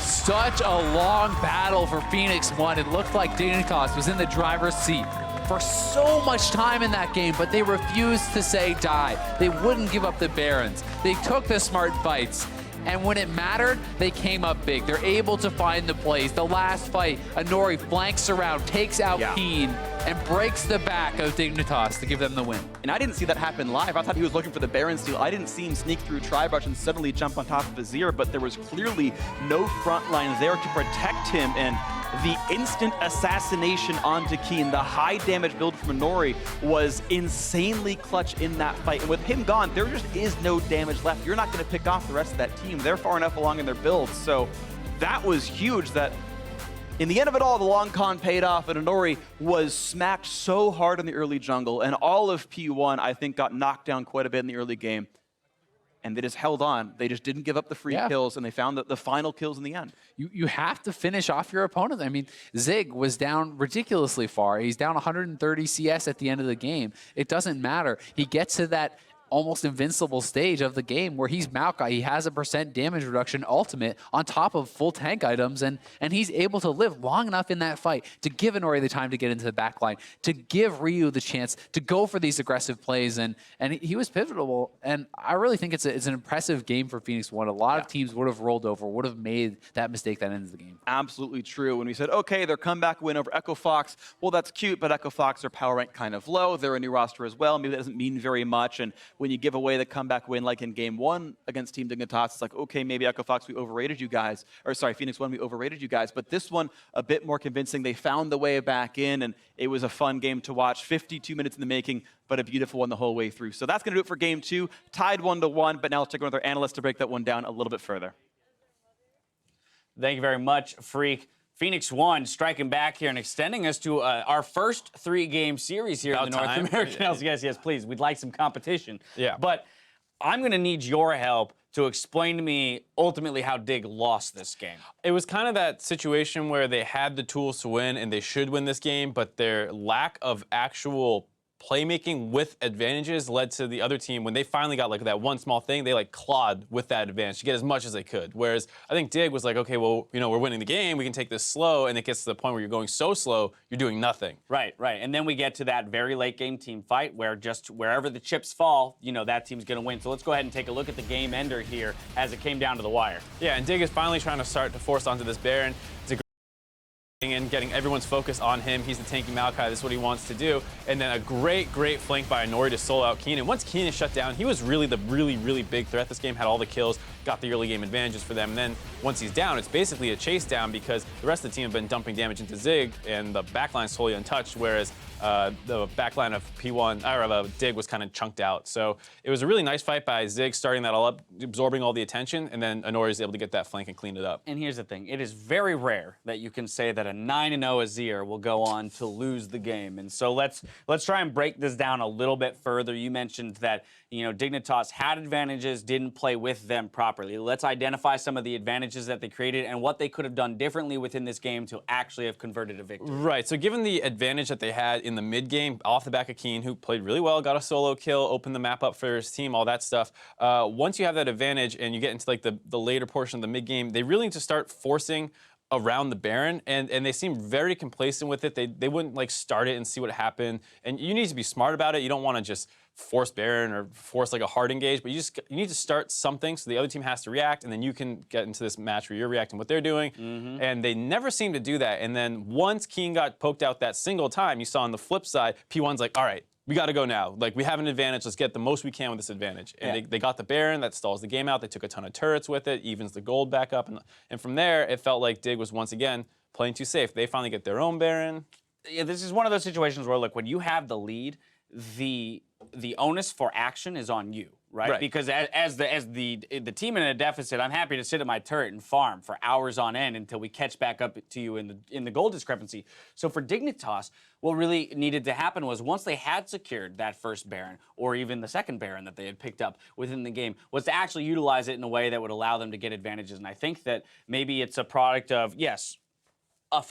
Such a long battle for Phoenix 1. It looked like Dignitas was in the driver's seat for so much time in that game, but they refused to say die. They wouldn't give up the Barons. They took the smart fights, and when it mattered, they came up big. They're able to find the plays. The last fight, Nori flanks around, takes out Keen, and breaks the back of Dignitas to give them the win. And I didn't see that happen live. I thought he was looking for the Baron steal. I didn't see him sneak through Tribrush and suddenly jump on top of Azir, but there was clearly no front line there to protect him, and the instant assassination onto Keen, the high damage build from Nori, was insanely clutch in that fight. And with him gone, there just is no damage left. You're not going to pick off the rest of that team. They're far enough along in their builds. So that was huge that in the end of it all, the long con paid off, and Nori was smacked so hard in the early jungle, and all of P1, I think, got knocked down quite a bit in the early game. And they just held on. They just didn't give up the free kills, and they found the final kills in the end. You have to finish off your opponent. I mean, Zig was down ridiculously far. He's down 130 CS at the end of the game. It doesn't matter. He gets to that almost invincible stage of the game where he's Maokai. He has a % damage reduction ultimate on top of full tank items, and he's able to live long enough in that fight to give Inori the time to get into the backline, to give Ryu the chance to go for these aggressive plays, and he was pivotal. And I really think it's an impressive game for Phoenix One. A lot of teams would have rolled over, would have made that mistake that ends the game. Absolutely true. When we said, okay, their comeback win over Echo Fox, well, that's cute, but Echo Fox, their power rank kind of low. They're a new roster as well. Maybe that doesn't mean very much. And when you give away the comeback win, like in game 1 against Team Dignitas, it's like, okay, maybe Echo Fox, we overrated you guys. Or sorry, Phoenix One, we overrated you guys. But this one, a bit more convincing. They found the way back in, and it was a fun game to watch. 52 minutes in the making, but a beautiful one the whole way through. So that's going to do it for game 2. Tied 1-1, but now let's check in with our analyst to break that one down a little bit further. Thank you very much, Freak. Phoenix One striking back here and extending us to our first 3-game series here in the North American LCS. Yes, please. We'd like some competition. Yeah. But I'm going to need your help to explain to me ultimately how Dig lost this game. It was kind of that situation where they had the tools to win and they should win this game, but their lack of actual playmaking with advantages led to the other team, when they finally got like that one small thing, they like clawed with that advantage to get as much as they could. Whereas I think Dig was like, okay, well, you know, we're winning the game, we can take this slow, and it gets to the point where you're going so slow, you're doing nothing. Right, right. And then we get to that very late game team fight where just wherever the chips fall, you know, that team's gonna win. So let's go ahead and take a look at the game ender here as it came down to the wire. Yeah, and Dig is finally trying to start to force onto this Baron. It's a and getting everyone's focus on him. He's the tanky Maokai. This is what he wants to do. And then a great flank by Inori to solo out Keenan. Once Keenan shut down, he was really the really big threat this game, had all the kills, got the early game advantages for them. And then once he's down, it's basically a chase down because the rest of the team have been dumping damage into Zig, and the backline's totally untouched, whereas the backline of P1, or Dig was kind of chunked out. So it was a really nice fight by Zig, starting that all up, absorbing all the attention, and then Inori is able to get that flank and clean it up. And here's the thing. It is very rare that you can say that a 9-0 Azir will go on to lose the game. And so let's try and break this down a little bit further. You mentioned that, you know, Dignitas had advantages, didn't play with them properly. Let's identify some of the advantages that they created and what they could have done differently within this game to actually have converted a victory. Right, so given the advantage that they had in the mid game, off the back of Keen, who played really well, got a solo kill, opened the map up for his team, all that stuff. Once you have that advantage and you get into like the later portion of the mid game, they really need to start forcing around the Baron, and they seem very complacent with it. They wouldn't like start it and see what happened. And you need to be smart about it. You don't want to just force Baron or force like a hard engage, but you need to start something so the other team has to react, and then you can get into this match where you're reacting what they're doing. And they never seem to do that. And then once Keen got poked out that single time, you saw on the flip side, P1's like, all right, we got to go now. Like, we have an advantage. Let's get the most we can with this advantage. And they got the Baron. That stalls the game out. They took a ton of turrets with it, evens the gold back up. And from there, it felt like Dig was once again playing too safe. They finally get their own Baron. Yeah, this is one of those situations where, look, when you have the lead, the onus for action is on you, right? Because as the team in a deficit, I'm happy to sit at my turret and farm for hours on end until we catch back up to you in the goal discrepancy. So for Dignitas, what really needed to happen was once they had secured that first Baron, or even the second Baron that they had picked up within the game, was to actually utilize it in a way that would allow them to get advantages. And I think that maybe it's a product of, yes,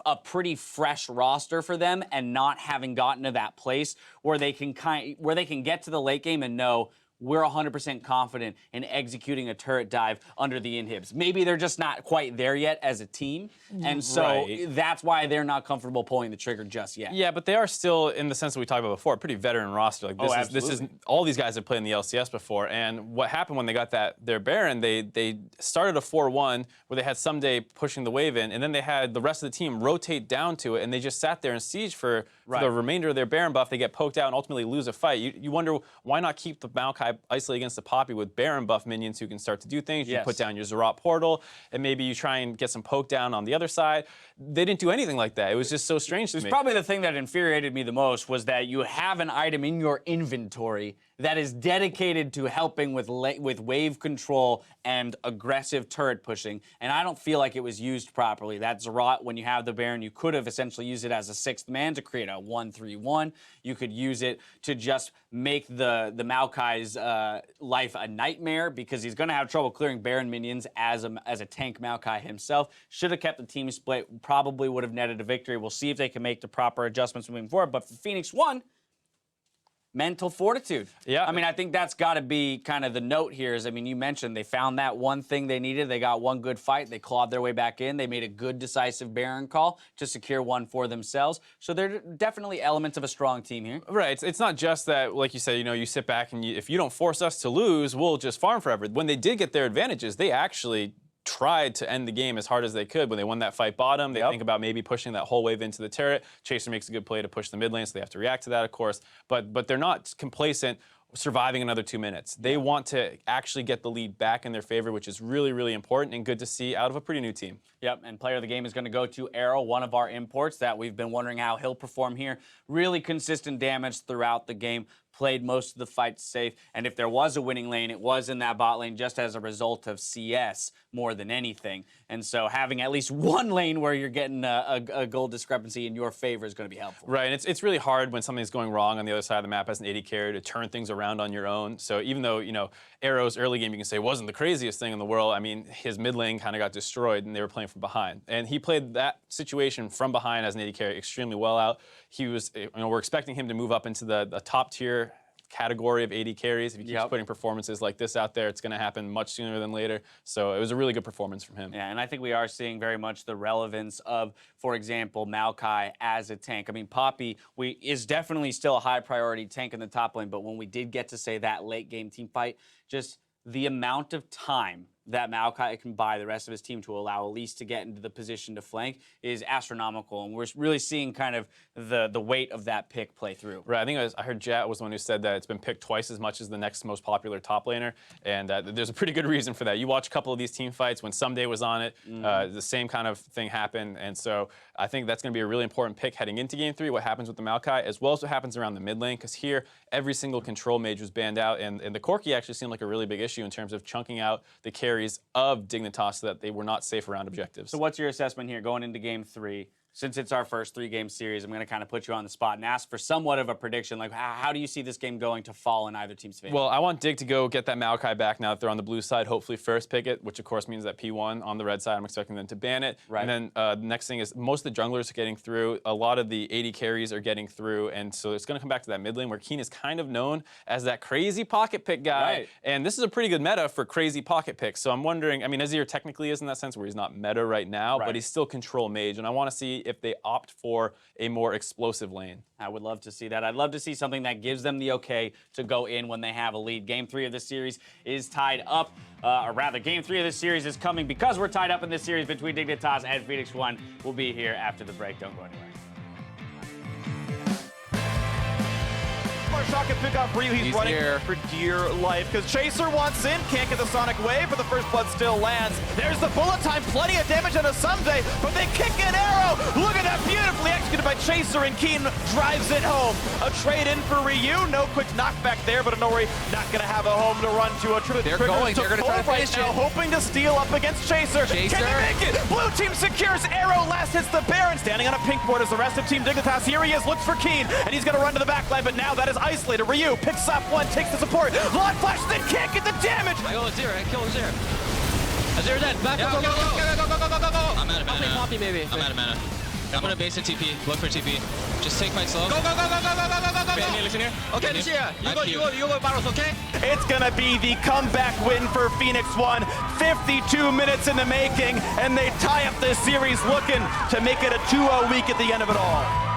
a pretty fresh roster for them, and not having gotten to that place where they can get to the late game and know we're 100% confident in executing a turret dive under the inhibs. Maybe they're just not quite there yet as a team, and so that's why they're not comfortable pulling the trigger just yet. Yeah, but they are still, in the sense that we talked about before, a pretty veteran roster. Like this is all these guys have played in the LCS before, and what happened when they got their Baron, they started a 4-1 where they had Someday pushing the wave in, and then they had the rest of the team rotate down to it, and they just sat there and siege for the remainder of their Baron buff. They get poked out and ultimately lose a fight. You wonder, why not keep the Maokai isolate against the Poppy with Baron buff minions who can start to do things. You put down your Zerat portal, and maybe you try and get some poke down on the other side. They didn't do anything like that. It was just so strange to me. Probably the thing that infuriated me the most was that you have an item in your inventory that is dedicated to helping with wave control and aggressive turret pushing, and I don't feel like it was used properly. That Zerat, when you have the Baron, you could have essentially used it as a 6th man to create a 1-3-1. You could use it to just make the Maokai's life a nightmare, because he's going to have trouble clearing Baron minions as a tank Maokai himself. Should have kept the team split, probably would have netted a victory. We'll see if they can make the proper adjustments moving forward, but for Phoenix One, mental fortitude. Yeah. I mean, I think that's got to be kind of the note here is, I mean, you mentioned they found that one thing they needed. They got one good fight. They clawed their way back in. They made a good, decisive Baron call to secure one for themselves. So there are definitely elements of a strong team here. Right. It's not just that, like you said, you sit back and if you don't force us to lose, we'll just farm forever. When they did get their advantages, they actually tried to end the game as hard as they could. When they won that fight bottom, they think about maybe pushing that whole wave into the turret. Chaser makes a good play to push the mid lane, so they have to react to that, of course. But they're not complacent surviving another 2 minutes. They want to actually get the lead back in their favor, which is really, really important and good to see out of a pretty new team. Yep, and player of the game is going to go to Arrow, one of our imports that we've been wondering how he'll perform here. Really consistent damage throughout the game. Played most of the fights safe, and if there was a winning lane, it was in that bot lane just as a result of CS more than anything. And so having at least one lane where you're getting a goal discrepancy in your favor is going to be helpful. Right, and it's really hard when something's going wrong on the other side of the map as an AD carry to turn things around on your own. So even though, Arrow's early game, you can say, wasn't the craziest thing in the world, I mean, his mid lane kind of got destroyed and they were playing from behind. And he played that situation from behind as an AD carry extremely well out. He was, we're expecting him to move up into the top tier category of AD carries. If he keeps putting performances like this out there, it's going to happen much sooner than later. So it was a really good performance from him. Yeah, and I think we are seeing very much the relevance of, for example, Maokai as a tank. I mean, Poppy is definitely still a high priority tank in the top lane, but when we did get to say that late game team fight, just the amount of time that Maokai can buy the rest of his team to allow Elise to get into the position to flank is astronomical, and we're really seeing kind of the weight of that pick play through. Right, I heard Jat was the one who said that it's been picked twice as much as the next most popular top laner, and there's a pretty good reason for that. You watch a couple of these team fights, when Someday was on it, the same kind of thing happened, and so I think that's going to be a really important pick heading into Game 3, what happens with the Maokai, as well as what happens around the mid lane, because here, every single control mage was banned out, and the Corki actually seemed like a really big issue in terms of chunking out the carries of Dignitas so that they were not safe around objectives. So what's your assessment here going into Game 3? Since it's our first 3-game series, I'm going to kind of put you on the spot and ask for somewhat of a prediction. Like, how do you see this game going to fall in either team's favor? Well, I want Dig to go get that Maokai back now that they're on the blue side. Hopefully first pick it, which of course means that P1 on the red side, I'm expecting them to ban it. Right. And then the next thing is most of the junglers are getting through. A lot of the AD carries are getting through. And so it's going to come back to that mid lane where Keen is kind of known as that crazy pocket pick guy. Right. And this is a pretty good meta for crazy pocket picks. So I'm wondering, I mean, Azir technically is in that sense where he's not meta right now, but he's still control mage. And I want to see if they opt for a more explosive lane. I would love to see that. I'd love to see something that gives them the okay to go in when they have a lead. Game 3 of this series is tied up, or rather, Game 3 of this series is coming because we're tied up in this series between Dignitas and Phoenix One. We'll be here after the break. Don't go anywhere. Shot can pick up Ryu. He's running here for dear life because Chaser wants in, can't get the Sonic Wave, but the first blood still lands. There's the bullet time, plenty of damage on a Someday, but they kick an arrow. Look at that, beautifully executed by Chaser, and Keen drives it home. A trade in for Ryu, no quick knockback there, but Inori not going to have a home to run to. They're going to try to right finish now, it. hoping to steal up against Chaser. Can they make it? Blue team secures arrow, last hits the Baron, standing on a pink board as the rest of Team Dignitas. Here he is, looks for Keen, and he's going to run to the back line, but now that is isolated. Ryu picks up one, takes the support, Lawn Flash, then can't get the damage! I go Azir, I kill Azir. Azir dead, back up, go. I'm out of mana. Poppy maybe. I'm out of mana. I'm gonna base a TP, look for TP. Just take fight slow. Go. Listen here. Okay, Lucia, you go Baros, okay? It's gonna be the comeback win for Phoenix One. 52 minutes in the making, and they tie up this series looking to make it a 2-0 week at the end of it all.